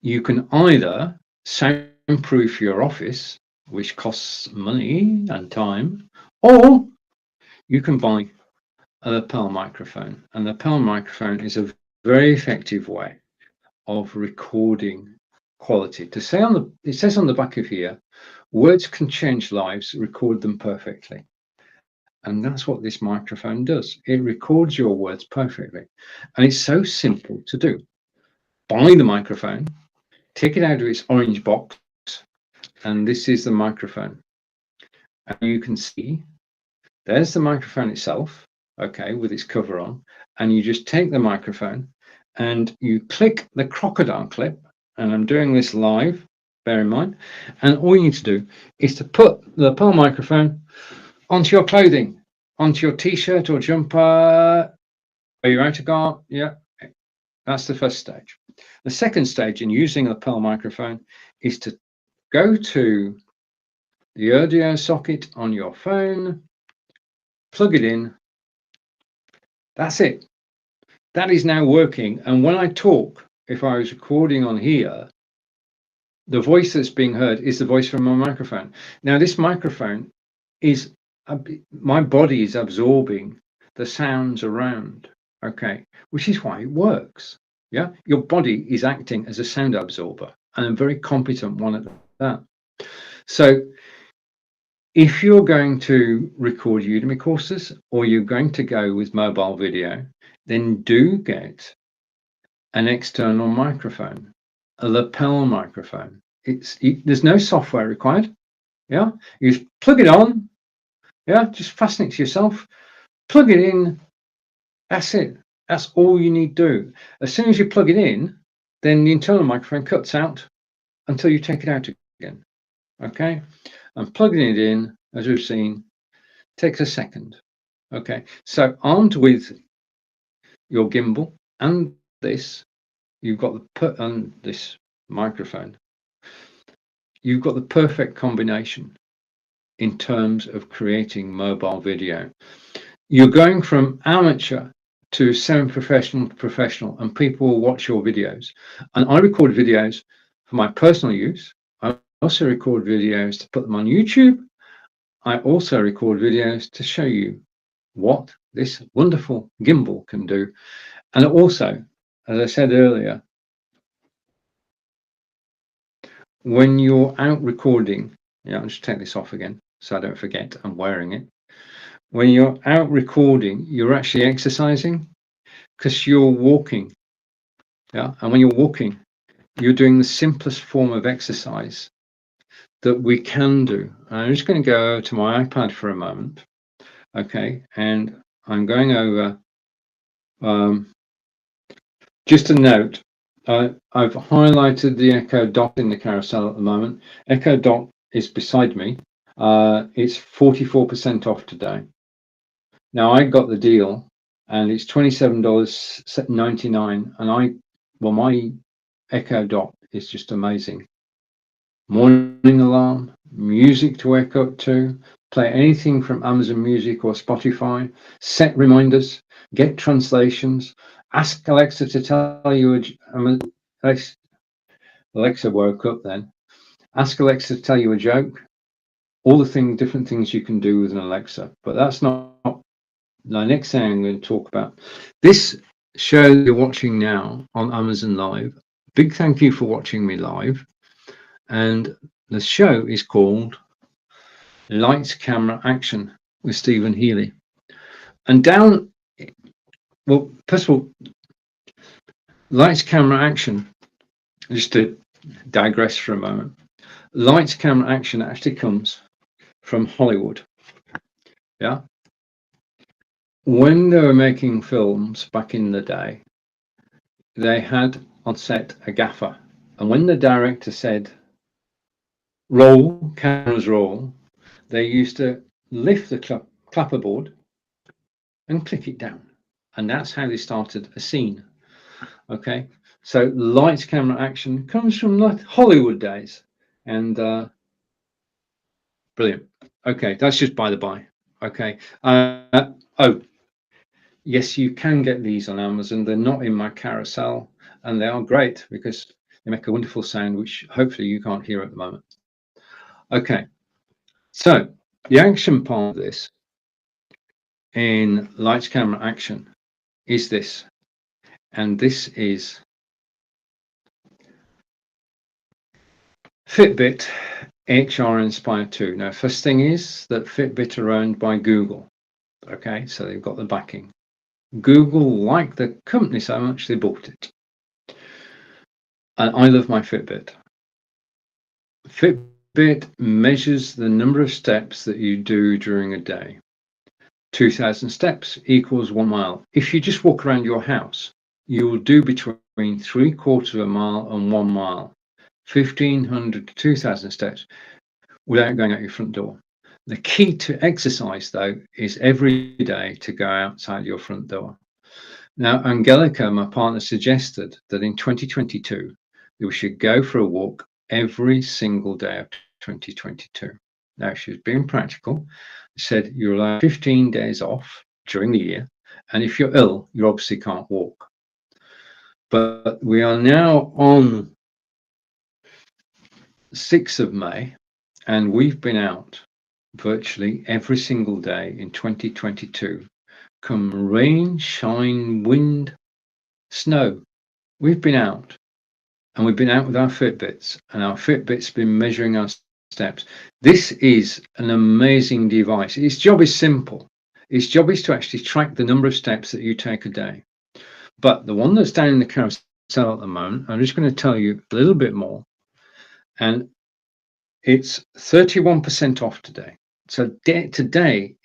You can either soundproof your office, which costs money and time, or you can buy a lapel microphone. And the lapel microphone is a very effective way of recording quality. It says on the back of here, words can change lives, record them perfectly. And that's what this microphone does. It records your words perfectly. And it's so simple to do. Buy the microphone, take it out of its orange box, and this is the microphone. And you can see, there's the microphone itself, okay, with its cover on. And you just take the microphone and you click the crocodile clip, and I'm doing this live, bear in mind, and all you need to do is to put the lapel microphone onto your clothing, onto your t-shirt or jumper, or your outer guard. Yeah, that's the first stage. The second stage in using a lapel microphone is to go to the audio socket on your phone, plug it in. That's it. That is now working. And when I talk, if I was recording on here, the voice that's being heard is the voice from my microphone. Now, this microphone is, my body is absorbing the sounds around, okay, which is why it works. Yeah, your body is acting as a sound absorber, and a very competent one at that. So if you're going to record Udemy courses or you're going to go with mobile video, then do get an external microphone, a lapel microphone. There's no software required. Yeah, you just plug it on. Yeah, just fasten it to yourself, plug it in. That's it. That's all you need to do. As soon as you plug it in, then the internal microphone cuts out until you take it out again. Okay, and plugging it in, as we've seen, takes a second. Okay, so armed with your gimbal and this, you've got this microphone. You've got the perfect combination in terms of creating mobile video. You're going from amateur to semi-professional to professional, and people will watch your videos. And I record videos for my personal use. I also record videos to put them on YouTube. I also record videos to show you what this wonderful gimbal can do. And also, as I said earlier, when you're out recording, I'll just take this off again so I don't forget I'm wearing it. When you're out recording, you're actually exercising because you're walking. Yeah, and when you're walking, you're doing the simplest form of exercise that we can do. And I'm just going to go over to my iPad for a moment. Okay, and I'm going over. Just a note, I've highlighted the Echo Dot in the carousel at the moment. Echo Dot is beside me. It's 44% off today. Now I got the deal, and it's $27.99. And my Echo Dot is just amazing. Morning alarm, music to wake up to, play anything from Amazon Music or Spotify, set reminders, get translations, ask Alexa to tell you. Alexa woke up then. Ask Alexa to tell you a joke. all the different things you can do with an Alexa. But that's not the next thing I'm going to talk about. This show you're watching now on Amazon Live. Big thank you for watching me live. And the show is called Lights, Camera, Action with Stephen Healy. And well, first of all, Lights, Camera, Action, just to digress for a moment. Lights, Camera, Action actually comes from Hollywood. Yeah. When they were making films back in the day, they had on set a gaffer. And when the director said, roll, cameras roll, they used to lift the clapperboard and click it down. And that's how they started a scene. Okay. So lights, camera, action comes from like Hollywood days. And brilliant. Okay. That's just by the by. Okay. Oh, yes, you can get these on Amazon. They're not in my carousel, and they are great because they make a wonderful sound, which hopefully you can't hear at the moment. Okay, so the action part of this in lights, camera, action is this, and this is Fitbit Hr Inspire 2. Now, first thing is that Fitbit are owned by Google. Okay, so they've got the backing. Google like the company so much they bought it. And I love my Fitbit. Fitbit measures the number of steps that you do during a day. 2,000 steps equals 1 mile. If you just walk around your house, you will do between 3/4 of a mile and 1 mile. 1,500 to 2,000 steps without going out your front door. The key to exercise, though, is every day to go outside your front door. Now, Angelica, my partner, suggested that in 2022, we should go for a walk every single day of 2022. Now, she's being practical. She said you're allowed 15 days off during the year. And if you're ill, you obviously can't walk. But we are now on 6th of May, and we've been out virtually every single day in 2022. Come rain, shine, wind, snow. We've been out, and we've been out with our Fitbits, and our Fitbit's been measuring our steps. This is an amazing device. Its job is simple. Its job is to actually track the number of steps that you take a day. But the one that's down in the carousel at the moment, I'm just going to tell you a little bit more. And it's 31% off today. So today,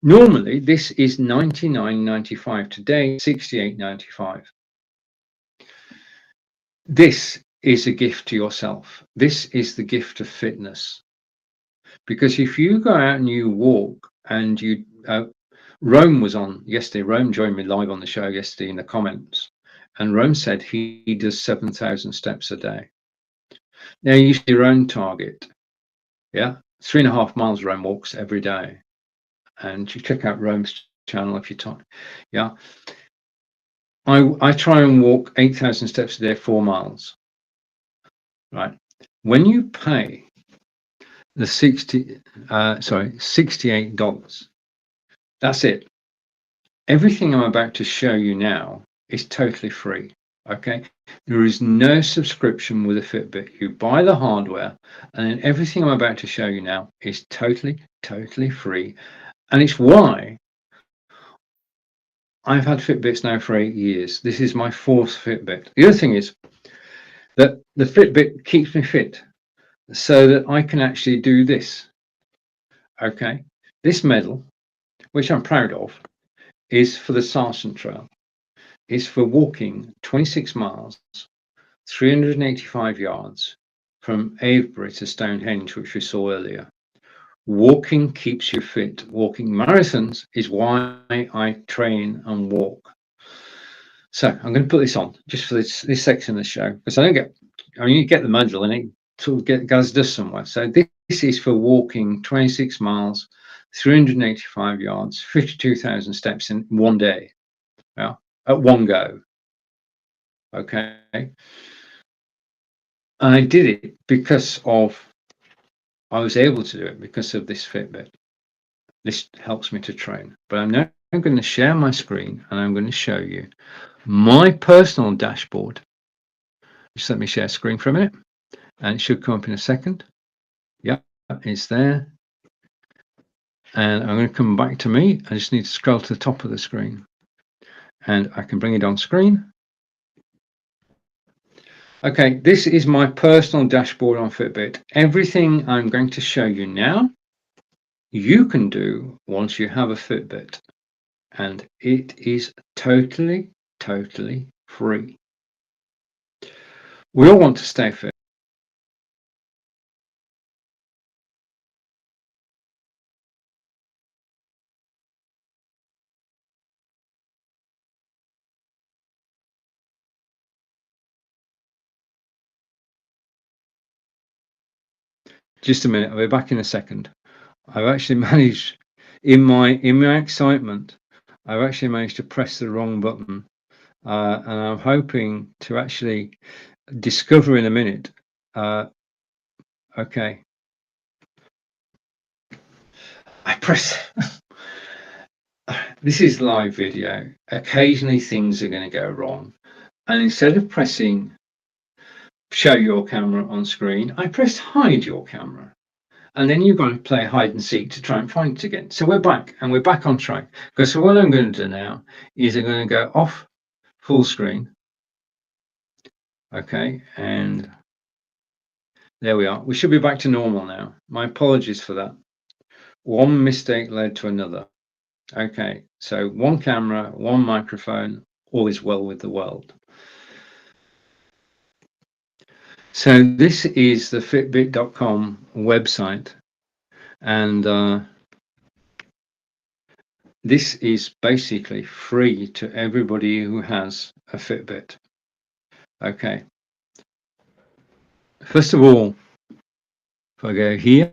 normally this is $99.95. Today, $68.95. This is a gift to yourself. This is the gift of fitness. Because if you go out and you walk and you, Rome was on yesterday. Rome joined me live on the show yesterday in the comments. And Rome said he does 7,000 steps a day. Now you see your own target. Yeah. 3.5 miles Rome walks every day. And you check out Rome's channel if you type. Yeah. I try and walk 8,000 steps a day, 4 miles. Right. When you pay the $68, that's it. Everything I'm about to show you now is totally free. Okay. There is no subscription with a Fitbit. You buy the hardware, and then everything I'm about to show you now is totally free. And it's why I've had Fitbits now for 8 years. This is my 4th Fitbit. The other thing is that the Fitbit keeps me fit so that I can actually do this. Okay. This medal, which I'm proud of, is for the Sarsen Trail. It's for walking 26 miles, 385 yards from Avebury to Stonehenge, which we saw earlier. Walking keeps you fit. Walking marathons is why I train and walk. So I'm going to put this on just for this section of the show, because you get the medal and it sort of goes somewhere. So this is for walking 26 miles, 385 yards, 52,000 steps in one day. Yeah, at one go. Okay. I did it because of I was able to do it because of this Fitbit. This helps me to train. But I'm now going to share my screen and I'm going to show you my personal dashboard. Just let me share screen for a minute and it should come up in a second. Yeah, it's there. And I'm going to come back to me. I just need to scroll to the top of the screen and I can bring it on screen. Okay, this is my personal dashboard on Fitbit. Everything I'm going to show you now, you can do once you have a Fitbit. And it is totally free. We all want to stay fit. Just a minute, I'll be back in a second. I've actually managed, in my excitement, I've actually managed to press the wrong button. And I'm hoping to actually discover in a minute. Okay. I press. This is live video. Occasionally things are going to go wrong. And instead of pressing show your camera on screen, I pressed hide your camera. And then you've got to play hide and seek to try and find it again. So we're back, and we're back on track. Because so what I'm going to do now is I'm going to go off full screen. Okay, and there we are. We should be back to normal now. My apologies for that. One mistake led to another. Okay, so one camera, one microphone, all is well with the world. So this is the Fitbit.com website, and this is basically free to everybody who has a Fitbit. Okay. First of all, if I go here,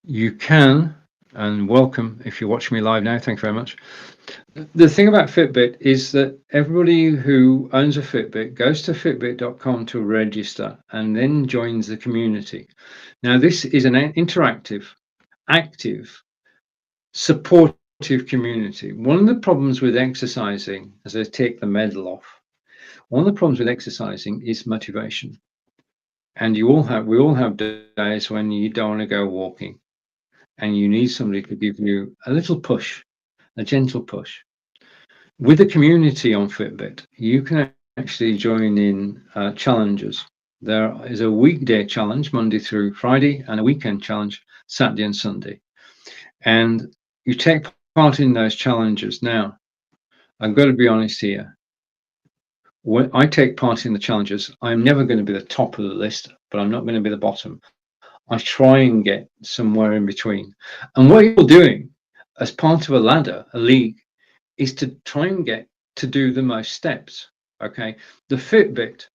you can, and welcome if you're watching me live now, thank you very much. The thing about Fitbit is that everybody who owns a Fitbit goes to Fitbit.com to register and then joins the community. Now, this is an interactive, active, supportive community. One of the problems with exercising, as I take the medal off, one of the problems with exercising is motivation. And we all have days when you don't want to go walking and you need somebody to give you a little push, a gentle push. With the community on Fitbit, you can actually join in challenges. There is a weekday challenge, Monday through Friday, and a weekend challenge, Saturday and Sunday. And you take part in those challenges. Now, I've got to be honest here. When I take part in the challenges, I'm never going to be the top of the list, but I'm not going to be the bottom. I try and get somewhere in between. And what you're doing as part of a ladder, a league, is to try and get to do the most steps. Okay. The Fitbit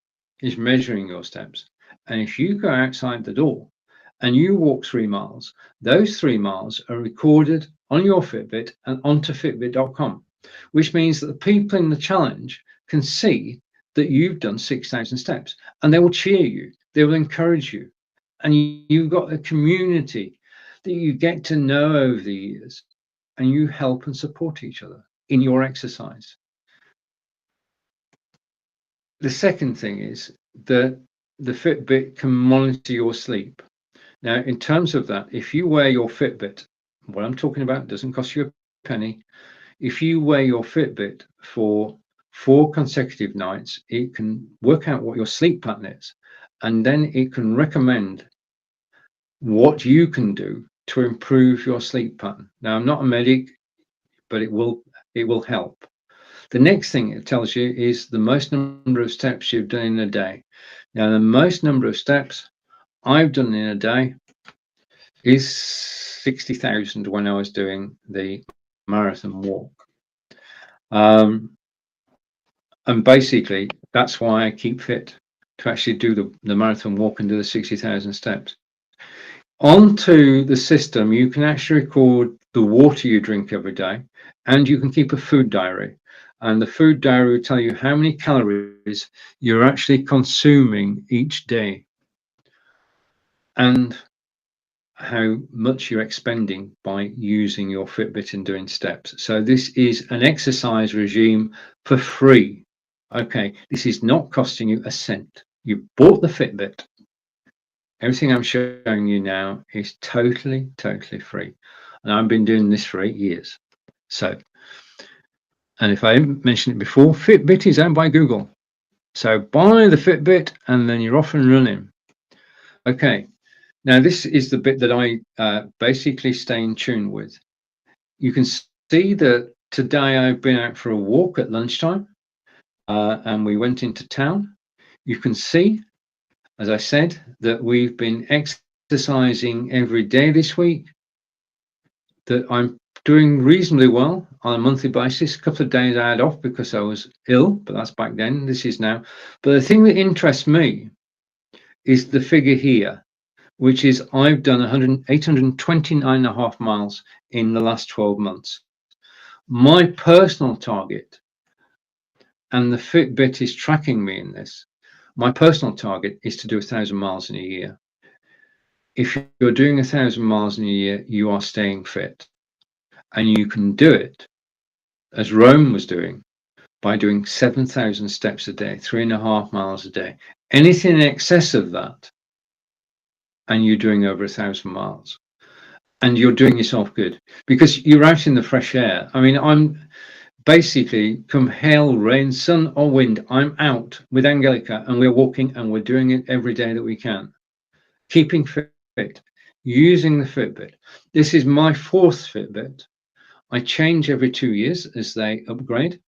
is measuring your steps. And if you go outside the door and you walk 3 miles, those 3 miles are recorded on your Fitbit and onto Fitbit.com, which means that the people in the challenge can see that you've done 6,000 steps and they will cheer you, they will encourage you. And you've got a community that you get to know over the years and you help and support each other in your exercise. The second thing is that the Fitbit can monitor your sleep. Now, in terms of that, if you wear your Fitbit, what I'm talking about doesn't cost you a penny. If you wear your Fitbit for 4 consecutive nights, it can work out what your sleep pattern is, and then it can recommend what you can do to improve your sleep pattern. Now, I'm not a medic, but it will help. The next thing it tells you is the most number of steps you've done in a day. Now, the most number of steps I've done in a day is 60,000 when I was doing the marathon walk. And basically, that's why I keep fit, to actually do the marathon walk and do the 60,000 steps. Onto the system, you can actually record the water you drink every day, and you can keep a food diary. And the food diary will tell you how many calories you're actually consuming each day. and how much you're expending by using your Fitbit and doing steps. So this is an exercise regime for free. Okay, this is not costing you a cent. You bought the Fitbit. Everything I'm showing you now is totally free. And I've been doing this for 8 years. So, and if I haven't mentioned it before, Fitbit is owned by Google. So buy the Fitbit and then you're off and running. Okay, now this is the bit that I basically stay in tune with. You can see that today I've been out for a walk at lunchtime and we went into town. You can see, as I said, that we've been exercising every day this week, that I'm doing reasonably well on a monthly basis. A couple of days I had off because I was ill, but that's back then. This is now. But the thing that interests me is the figure here, which is I've done 829.5 miles in the last 12 months. My personal target, and the Fitbit is tracking me in this, my personal target is to do 1,000 miles in a year. If you're doing 1,000 miles in a year, you are staying fit. And you can do it, as Rome was doing, by doing 7,000 steps a day, 3.5 miles a day. Anything in excess of that, and you're doing over 1,000 miles. And you're doing yourself good because you're out in the fresh air. I mean, I'm basically, come hail, rain, sun or wind, I'm out with Angelica and we're walking and we're doing it every day that we can. Keeping fit, using the Fitbit. This is my 4th Fitbit. I change every 2 years as they upgrade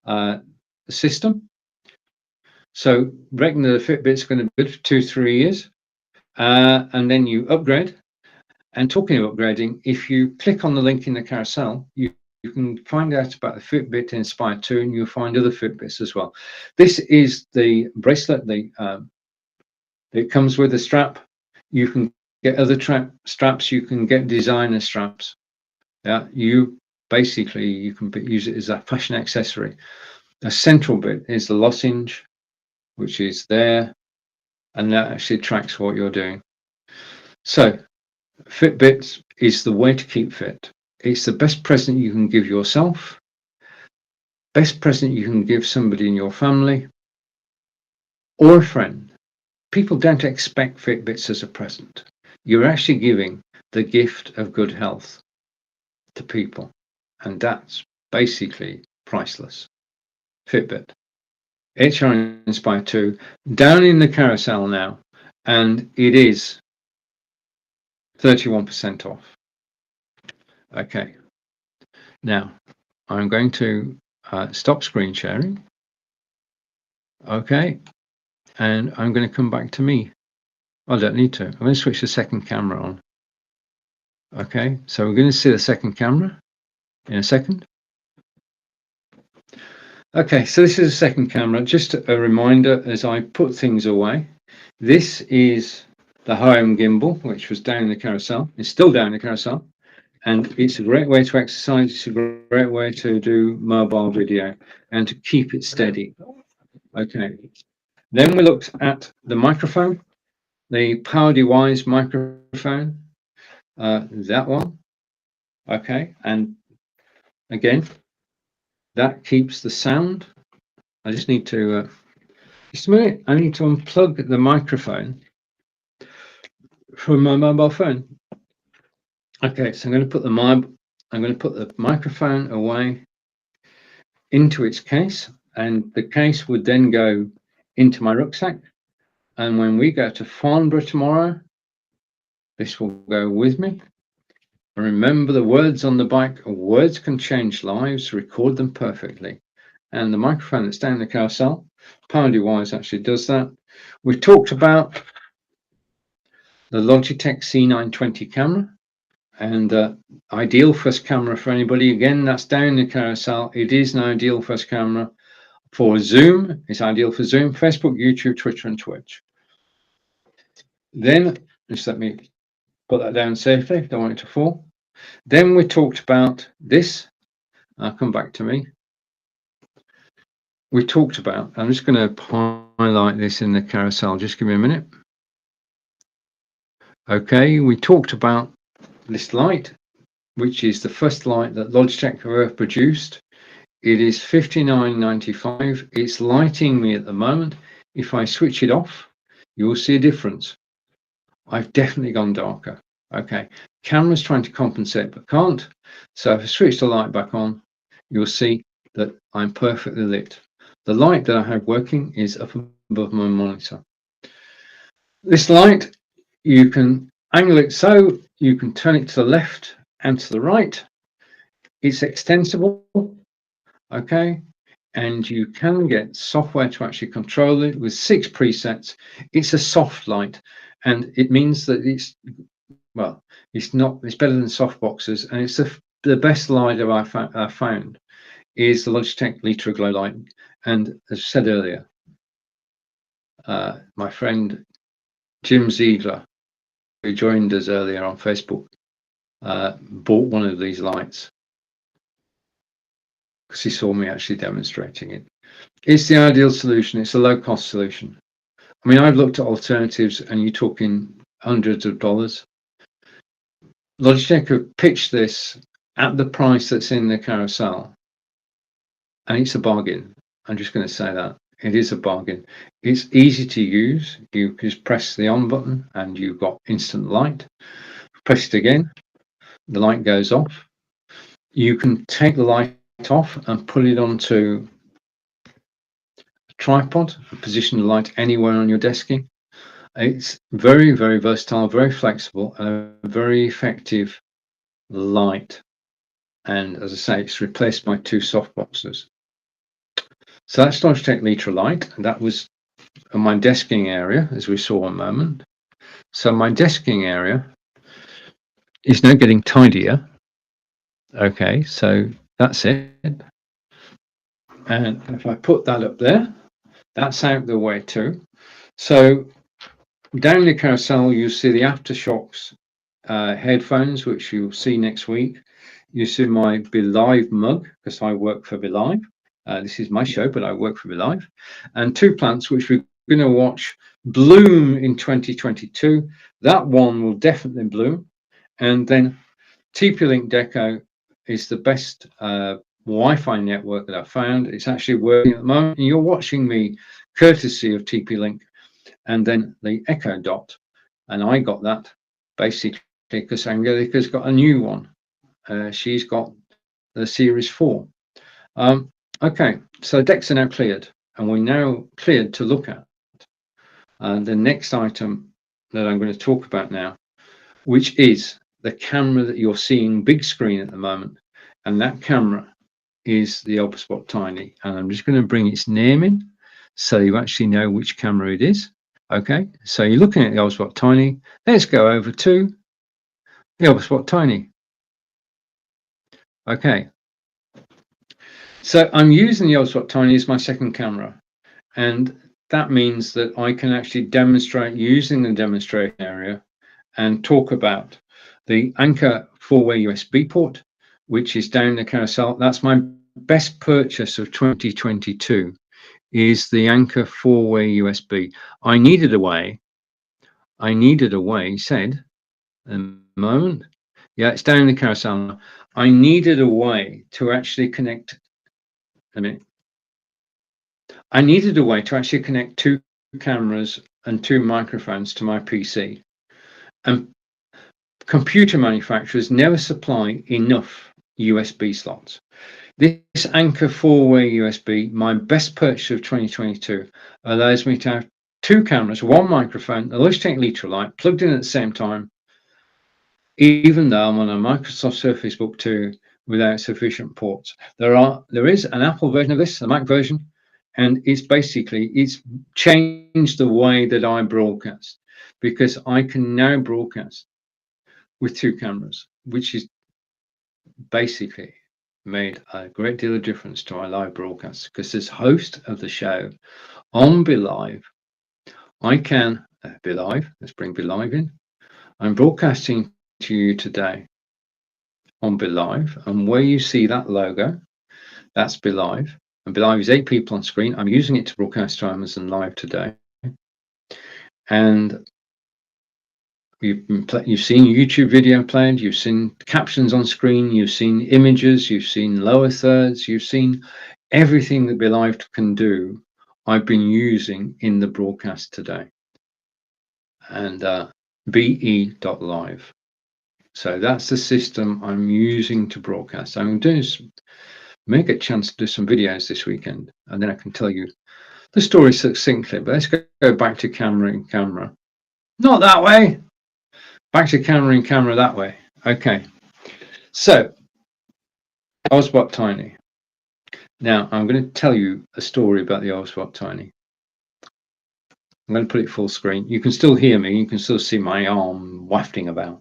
the system. So reckon that the Fitbit's going to be good for 2-3 years. And then you upgrade. And talking of upgrading, if you click on the link in the carousel, you can find out about the Fitbit Inspire 2 and you'll find other Fitbits as well. This is the bracelet. It comes with a strap. You can get other straps. You can get designer straps. Yeah, you can use it as a fashion accessory. The central bit is the lozenge, which is there, and that actually tracks what you're doing. So Fitbit is the way to keep fit. It's the best present you can give yourself, best present you can give somebody in your family or a friend. People don't expect Fitbits as a present. You're actually giving the gift of good health to people, and that's basically priceless. Fitbit Hr Inspire 2 down in the carousel now, and it is 31% off. Okay, now I'm going to stop screen sharing. Okay, and I'm going to come back to me. I don't need to. I'm going to switch the second camera on. Okay, so we're going to see the second camera in a second. Okay, so this is the second camera. Just a reminder as I put things away. This is the home gimbal, which was down in the carousel. It's still down in the carousel. And it's a great way to exercise. It's a great way to do mobile video and to keep it steady. Okay. Then we looked at the microphone, the PowerDewise microphone, that one. Okay. And again, that keeps the sound. I just need to, just a minute, I need to unplug the microphone from my mobile phone. Okay, so I'm going to put the microphone away into its case, and the case would then go into my rucksack. And when we go to Farnborough tomorrow, this will go with me. And remember the words on the bike, words can change lives, record them perfectly. And the microphone that's down the carousel, PowerDewise actually does that. We talked about the Logitech C920 camera, and ideal first camera for anybody. Again, that's down in the carousel. It is an ideal first camera for Zoom. It's ideal for Zoom, Facebook, YouTube, Twitter, and Twitch. Then, just let me put that down safely. Don't want it to fall. Then we talked about this. I'll come back to me. We talked about, I'm just going to highlight this in the carousel. Just give me a minute. Okay, we talked about this light, which is the first light that Logitech have produced. It is $59.95. It's lighting me at the moment. If I switch it off, you'll see a difference. I've definitely gone darker. Okay, camera's trying to compensate but can't. So if I switch the light back on, you'll see that I'm perfectly lit. The light that I have working is up above my monitor. This light, you can angle it so you can turn it to the left and to the right. It's extensible, okay, and you can get software to actually control it with 6 presets. It's a soft light, and it means that it's better than soft boxes, and it's the best light I found is the Logitech Litra Glow light. And as I said earlier, my friend Jim Ziegler, who joined us earlier on Facebook, bought one of these lights because he saw me actually demonstrating it. It's the ideal solution. It's a low-cost solution. I mean, I've looked at alternatives, and you're talking hundreds of dollars. Logitech have pitched this at the price that's in the carousel, and it's a bargain. I'm just going to say that. It is a bargain. It's easy to use. You just press the on button, and you've got instant light. Press it again, the light goes off. You can take the light off and put it onto a tripod, position the light anywhere on your desking. It's very, very versatile, very flexible, and a very effective light. And as I say, it's replaced my 2 soft boxes. So that's Logitech Litra light, and that was my desking area, as we saw a moment. So my desking area is now getting tidier. Okay, so that's it. And if I put that up there, that's out the way too. So down the carousel, you see the Aftershocks headphones, which you'll see next week. You see my BeLive mug, because I work for BeLive. This is my show, but I work for BeLive. And 2 plants, which we're going to watch bloom in 2022. That one will definitely bloom. And then TP-Link Deco is the best Wi-Fi network that I've found. It's actually working at the moment. And you're watching me courtesy of TP-Link. And then the Echo Dot. And I got that basically because Angelica's got a new one. She's got the Series 4. Okay, so decks are now cleared, and we're now cleared to look at the next item that I'm going to talk about now, which is the camera that you're seeing big screen at the moment. And that camera is the Ultraspot Tiny. And I'm just going to bring its name in so you actually know which camera it is. Okay, so you're looking at the Ultraspot Tiny. Let's go over to the Ultraspot Tiny. Okay, so I'm using the Ultraspot Tiny as my second camera, and that means that I can actually demonstrate using the demonstration area and talk about the Anker 4-way USB port, which is down the carousel. That's my best purchase of 2022, is the Anker 4-way USB. I needed a way, he said, a moment. Yeah, it's down the carousel now. I needed a way to actually connect, I needed a way to actually connect 2 cameras and 2 microphones to my PC. And computer manufacturers never supply enough USB slots. This Anker 4-way USB, my best purchase of 2022, allows me to have 2 cameras, 1 microphone, a Logitech Litra light plugged in at the same time, even though I'm on a Microsoft Surface Book 2 without sufficient ports. There is an Apple version of this, a Mac version, and it's changed the way that I broadcast, because I can now broadcast with 2 cameras, which is basically made a great deal of difference to my live broadcasts. Because as host of the show on BeLive, I can BeLive. Let's bring BeLive in. I'm broadcasting to you today on BeLive, and where you see that logo, that's BeLive. And BeLive is 8 people on screen. I'm using it to broadcast to Amazon Live today. And You've seen YouTube video played, you've seen captions on screen, you've seen images, you've seen lower thirds, you've seen everything that Be Live can do. I've been using in the broadcast today, and be.live. So that's the system I'm using to broadcast. I'm doing may get a chance to do some videos this weekend, and then I can tell you the story succinctly. But let's go back to camera in camera. Not that way. Back to camera in camera that way. Okay. So, Oswald Tiny. Now, I'm going to tell you a story about the Oswald Tiny. I'm going to put it full screen. You can still hear me. You can still see my arm wafting about.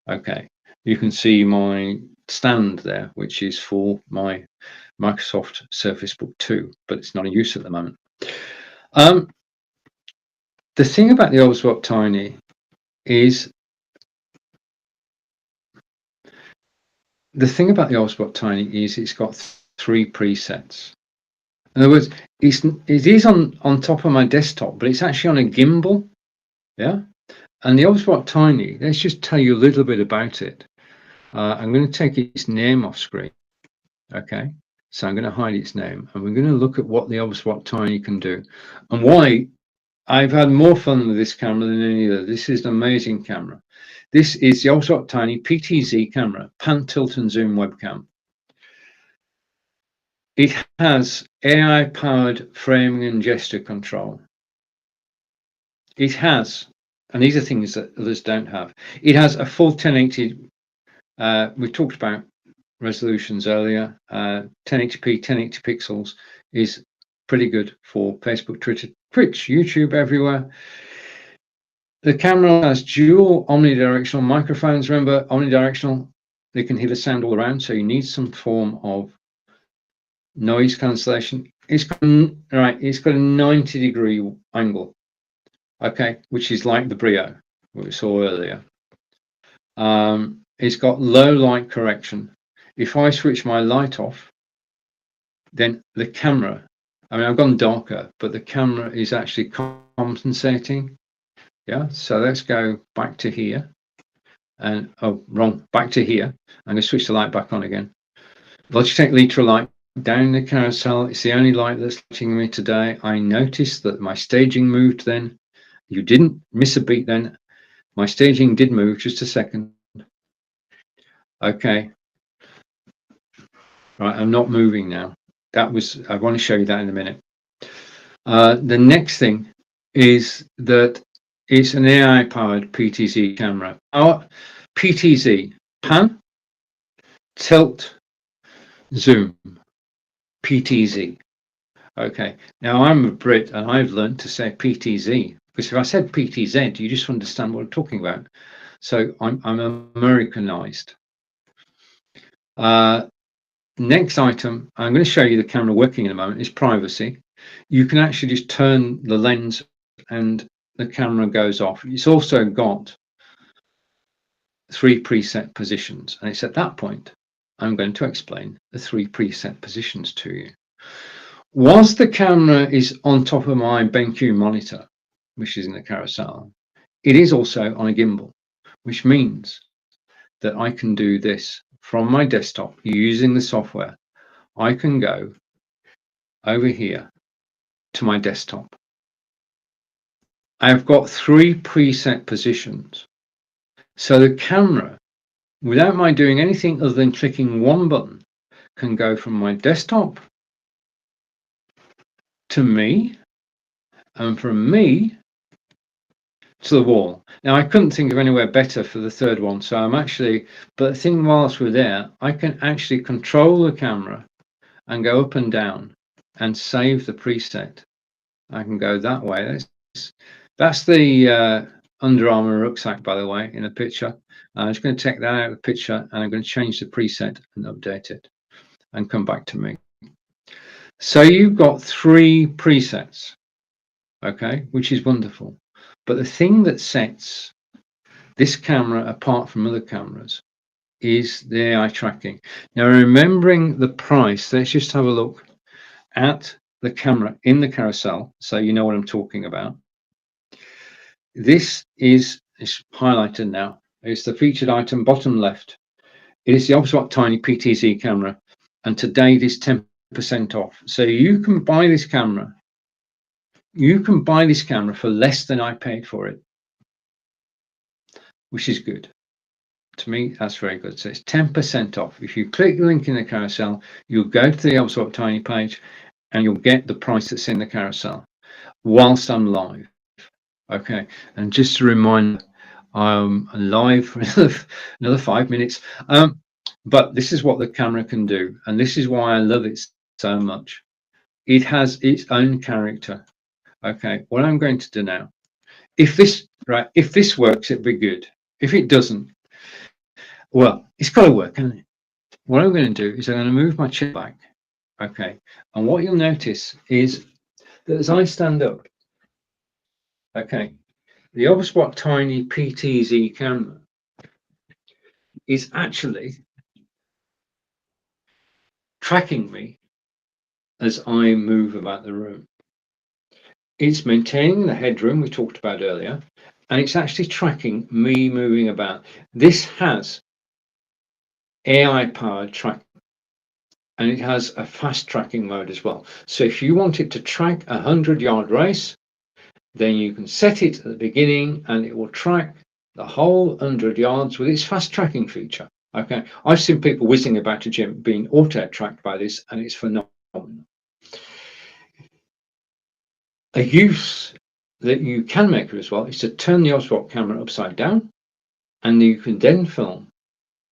Okay. You can see my stand there, which is for my Microsoft Surface Book 2, but it's not in use at the moment. The thing about the Oswald Tiny is it's got 3 presets. In other words, it is on top of my desktop, but it's actually on a gimbal. Yeah. And the Oswald Tiny, let's just tell you a little bit about it. I'm going to take its name off screen. Okay. So I'm going to hide its name, and we're going to look at what the Oswald Tiny can do and why I've had more fun with this camera than any other. This is an amazing camera. This is the Oswald Tiny PTZ camera, pan, tilt and zoom webcam. It has AI-powered framing and gesture control. It has, and these are things that others don't have, it has a full 1080, we talked about resolutions earlier, 1080p, 1080 pixels is pretty good for Facebook, Twitter, Twitch, YouTube, everywhere. The camera has dual omnidirectional microphones. Remember, omnidirectional, they can hear the sound all around, so you need some form of noise cancellation. It's got a 90-degree angle, okay, which is like the Brio we saw earlier. It's got low light correction. If I switch my light off, then the camera, I've gone darker, but the camera is actually compensating. Yeah, so let's go back to here, and back to here. I'm going to switch the light back on again. Logitech Litra light down the carousel. It's the only light that's lighting me today. I noticed that my staging moved then. You didn't miss a beat then. My staging did move, just a second. Okay. Right, I'm not moving now. I want to show you that in a minute. The next thing is that it's an AI-powered PTZ camera. Our PTZ, pan, tilt, zoom, PTZ. Okay, now I'm a Brit and I've learned to say PTZ, because if I said PTZ, you just understand what I'm talking about. So I'm Americanized. Next item, I'm going to show you the camera working in a moment, is privacy. You can actually just turn the lens and the camera goes off. It's also got 3 preset positions, and it's at that point I'm going to explain the 3 preset positions to you. Whilst the camera is on top of my BenQ monitor, which is in the carousel, it is also on a gimbal, which means that I can do this from my desktop using the software. I can go over here to my desktop. I've got 3 preset positions. So the camera, without my doing anything other than clicking one button, can go from my desktop to me, and from me to the wall. Now, I couldn't think of anywhere better for the third one, so but the thing whilst we're there, I can actually control the camera and go up and down and save the preset. I can go that way. That's the Under Armour rucksack, by the way, in the picture. I'm just going to take that out of the picture, and I'm going to change the preset and update it and come back to me. So you've got 3 presets, okay, which is wonderful. But the thing that sets this camera apart from other cameras is the AI tracking. Now, remembering the price, let's just have a look at the camera in the carousel so you know what I'm talking about. This is it's highlighted now. It's the featured item bottom left. It is the Opposite Tiny PTZ camera, and today it is 10% off. So you can buy this camera. You can buy this camera for less than I paid for it, which is good. To me, that's very good. So it's 10% off. If you click the link in the carousel, you'll go to the Opposite Tiny page, and you'll get the price that's in the carousel whilst I'm live. Okay, and just a reminder, I'm live for another 5 minutes. But this is what the camera can do, and this is why I love it so much. It has its own character. Okay, what I'm going to do now, if this works, it'll be good. If it doesn't, well, it's got to work, hasn't it? What I'm going to do is I'm going to move my chair back. Okay, and what you'll notice is that as I stand up, okay, the Opposite Tiny PTZ camera is actually tracking me as I move about the room. It's maintaining the headroom we talked about earlier, and it's actually tracking me moving about. This has AI-powered tracking, and it has a fast tracking mode as well. So if you want it to track a 100-yard race, then you can set it at the beginning and it will track the whole 100 yards with its fast tracking feature. Okay, I've seen people whizzing about a gym being auto tracked by this, and it's phenomenal. A use that you can make it as well is to turn the Oswald camera upside down, and you can then film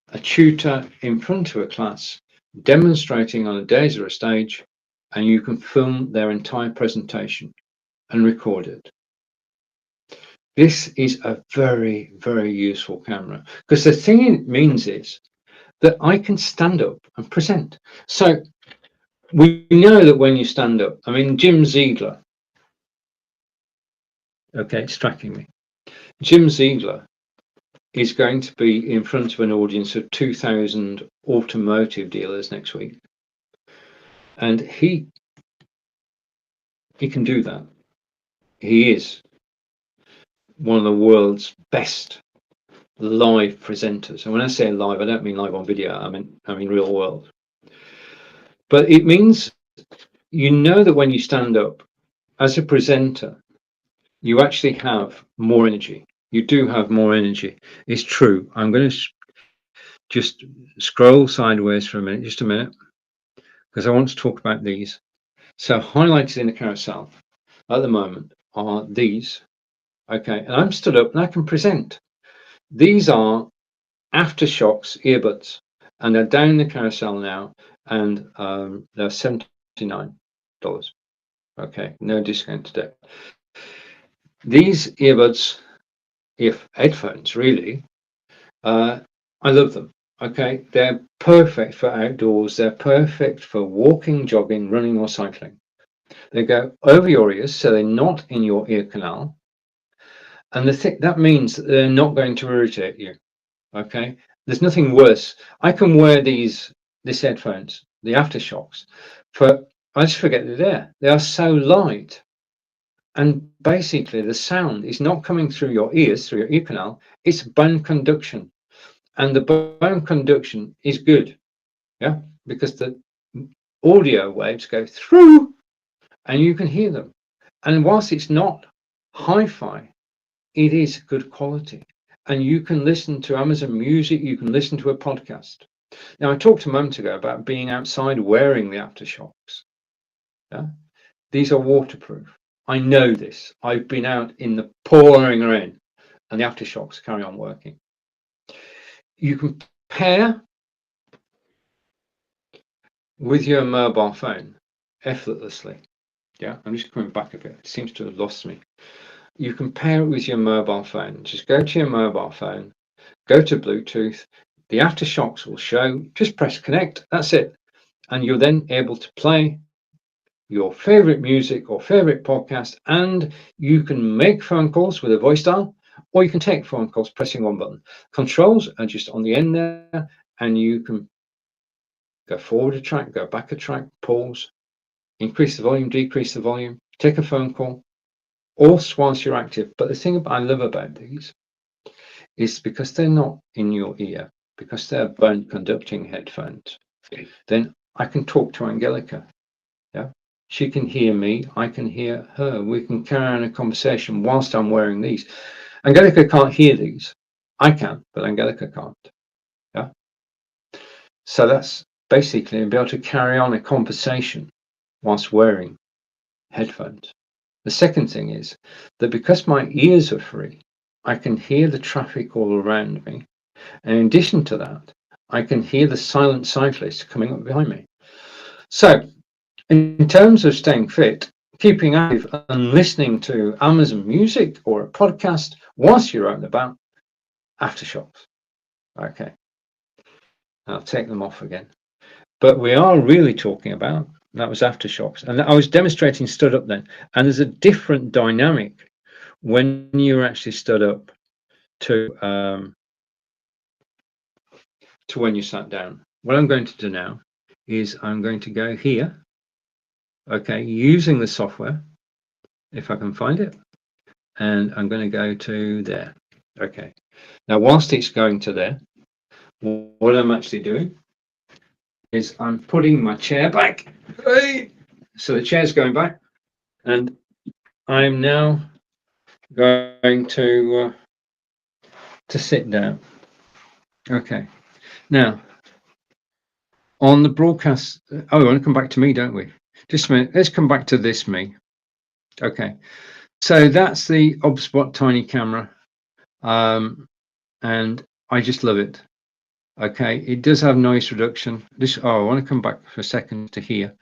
a tutor in front of a class demonstrating on a dais or a stage, and you can film their entire presentation and record it. This is a very, very useful camera, because the thing it means is that I can stand up and present. So we know that when you stand up, I mean, Jim Ziegler, okay, it's tracking me. Jim Ziegler is going to be in front of an audience of 2,000 automotive dealers next week. And he can do that. He is one of the world's best live presenters. And when I say live, I don't mean live on video, I mean real world. But it means you know that when you stand up as a presenter, you actually have more energy. You do have more energy. It's true. I'm going to just scroll sideways for a minute, just a minute, because I want to talk about these. So highlighted in the carousel at the moment are these. Okay, and I'm stood up and I can present. These are Aftershocks earbuds, and they're down in the carousel now, and they're $79. Okay, no discount today. These earbuds, headphones really, I love them. Okay, they're perfect for outdoors. They're perfect for walking, jogging, running, or cycling. They go over your ears, so they're not in your ear canal, and that means that they're not going to irritate you. Okay, there's nothing worse. I can wear these headphones, the Aftershocks, I just forget they're there. They are so light, and basically the sound is not coming through your ears, through your ear canal. It's bone conduction, and the bone conduction is good, yeah, because the audio waves go through, and you can hear them. And whilst it's not hi-fi, it is good quality. And you can listen to Amazon Music, you can listen to a podcast. Now, I talked a moment ago about being outside wearing the Aftershocks. Yeah? These are waterproof. I know this. I've been out in the pouring rain, and the Aftershocks carry on working. You can pair with your mobile phone effortlessly. Yeah, I'm just coming back a bit. It seems to have lost me. You can pair it with your mobile phone. Just go to your mobile phone, go to Bluetooth. The Aftershocks will show. Just press connect. That's it. And you're then able to play your favorite music or favorite podcast, and you can make phone calls with a voice dial, or you can take phone calls pressing one button. Controls are just on the end there, and you can go forward a track, go back a track, pause, increase the volume, decrease the volume, take a phone call, all whilst you're active. But the thing I love about these is because they're not in your ear, because they're bone conducting headphones. Then I can talk to Angelica. Yeah, she can hear me, I can hear her. We can carry on a conversation whilst I'm wearing these. Angelica can't hear these. I can, but Angelica can't. Yeah. So that's basically be able to carry on a conversation whilst wearing headphones. The second thing is that because my ears are free, I can hear the traffic all around me. And in addition to that, I can hear the silent cyclists coming up behind me. So in terms of staying fit, keeping active and listening to Amazon Music or a podcast whilst you're out and about, Aftershocks. Okay, I'll take them off again. But we are really talking about, that was Aftershocks. And I was demonstrating stood up then. And there's a different dynamic when you're actually stood up to when you sat down. What I'm going to do now is I'm going to go here, okay, using the software, if I can find it, and I'm going to go to there. Okay, now whilst it's going to there, what I'm actually doing is I'm putting my chair back. So the chair's going back, and I'm now going to sit down. Okay, now on the broadcast, oh, we want to come back to me, don't we? Just a minute, let's come back to this me. Okay, so that's the ObSpot tiny camera, and I just love it. Okay, it does have noise reduction. I want to come back for a second to here.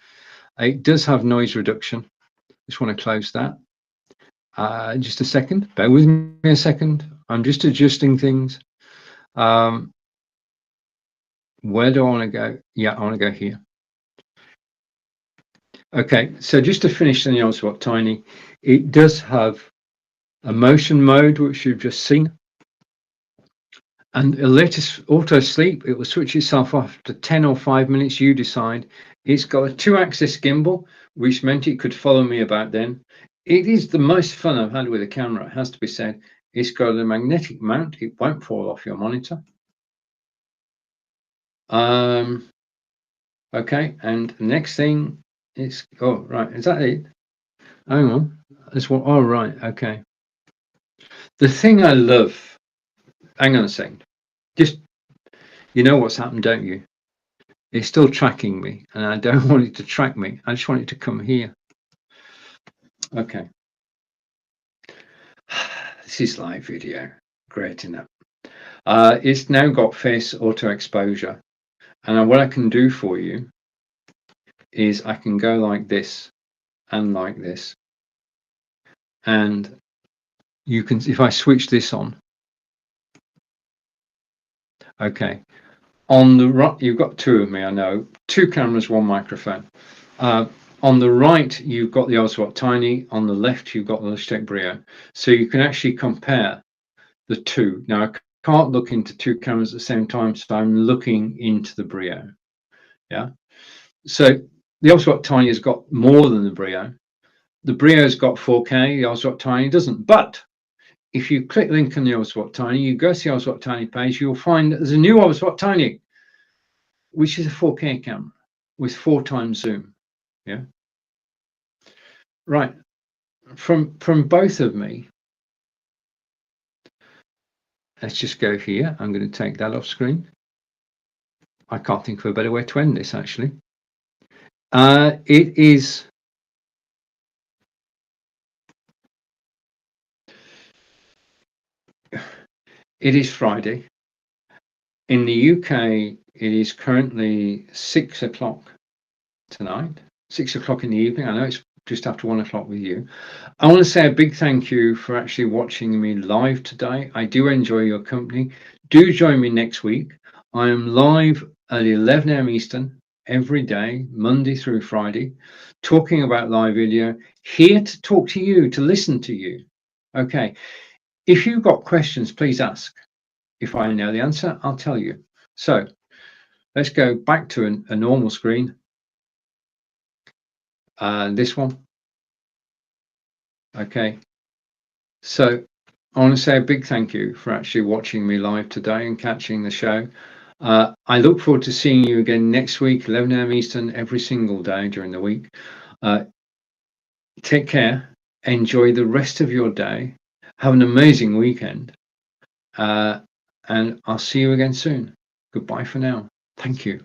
It does have noise reduction. Just want to close that. Just a second, bear with me a second. I'm just adjusting things. Where do I want to go? Yeah, I want to go here. Okay, so just to finish the ObSpot Tiny, it does have a motion mode, which you've just seen. And the latest auto sleep, it will switch itself off after 10 or 5 minutes, you decide. It's got a 2-axis gimbal, which meant it could follow me about then. It is the most fun I've had with a camera, it has to be said. It's got a magnetic mount, it won't fall off your monitor. Okay, and the next thing is, oh, right, is that it? Hang on, that's what, oh, right, okay. The thing I love, hang on a second, just, you know what's happened, don't you? It's still tracking me, and I don't want it to track me. I just want it to come here. Okay. This is live video. Great, enough. It's now got face auto exposure. And what I can do for you is I can go like this and like this. And you can, if I switch this on, okay. On the right, you've got two of me, I know. 2 cameras, 1 microphone. On the right, you've got the ObSpot Tiny. On the left, you've got the Logitech Brio. So you can actually compare the two. Now, I can't look into 2 cameras at the same time, so I'm looking into the Brio. Yeah. So the ObSpot Tiny has got more than the Brio. The Brio's got 4K, the ObSpot Tiny doesn't. But if you click link on the ObSpot Tiny, you go to the ObSpot Tiny page, you'll find that there's a new ObSpot Tiny, which is a 4K camera with 4 times zoom. Yeah. Right. From both of me, let's just go here. I'm going to take that off screen. I can't think of a better way to end this, actually. It is Friday. In the UK, it is currently 6 o'clock tonight, 6 o'clock in the evening. I know it's just after 1 o'clock with you. I want to say a big thank you for actually watching me live today. I do enjoy your company. Do join me next week. I am live at 11 a.m. Eastern every day, Monday through Friday, talking about live video, here to talk to you, to listen to you. Okay. If you've got questions, please ask. If I know the answer, I'll tell you. So let's go back to a normal screen. This one. Okay. So I want to say a big thank you for actually watching me live today and catching the show. I look forward to seeing you again next week, 11 a.m. Eastern, every single day during the week. Take care. Enjoy the rest of your day. Have an amazing weekend. And I'll see you again soon. Goodbye for now. Thank you.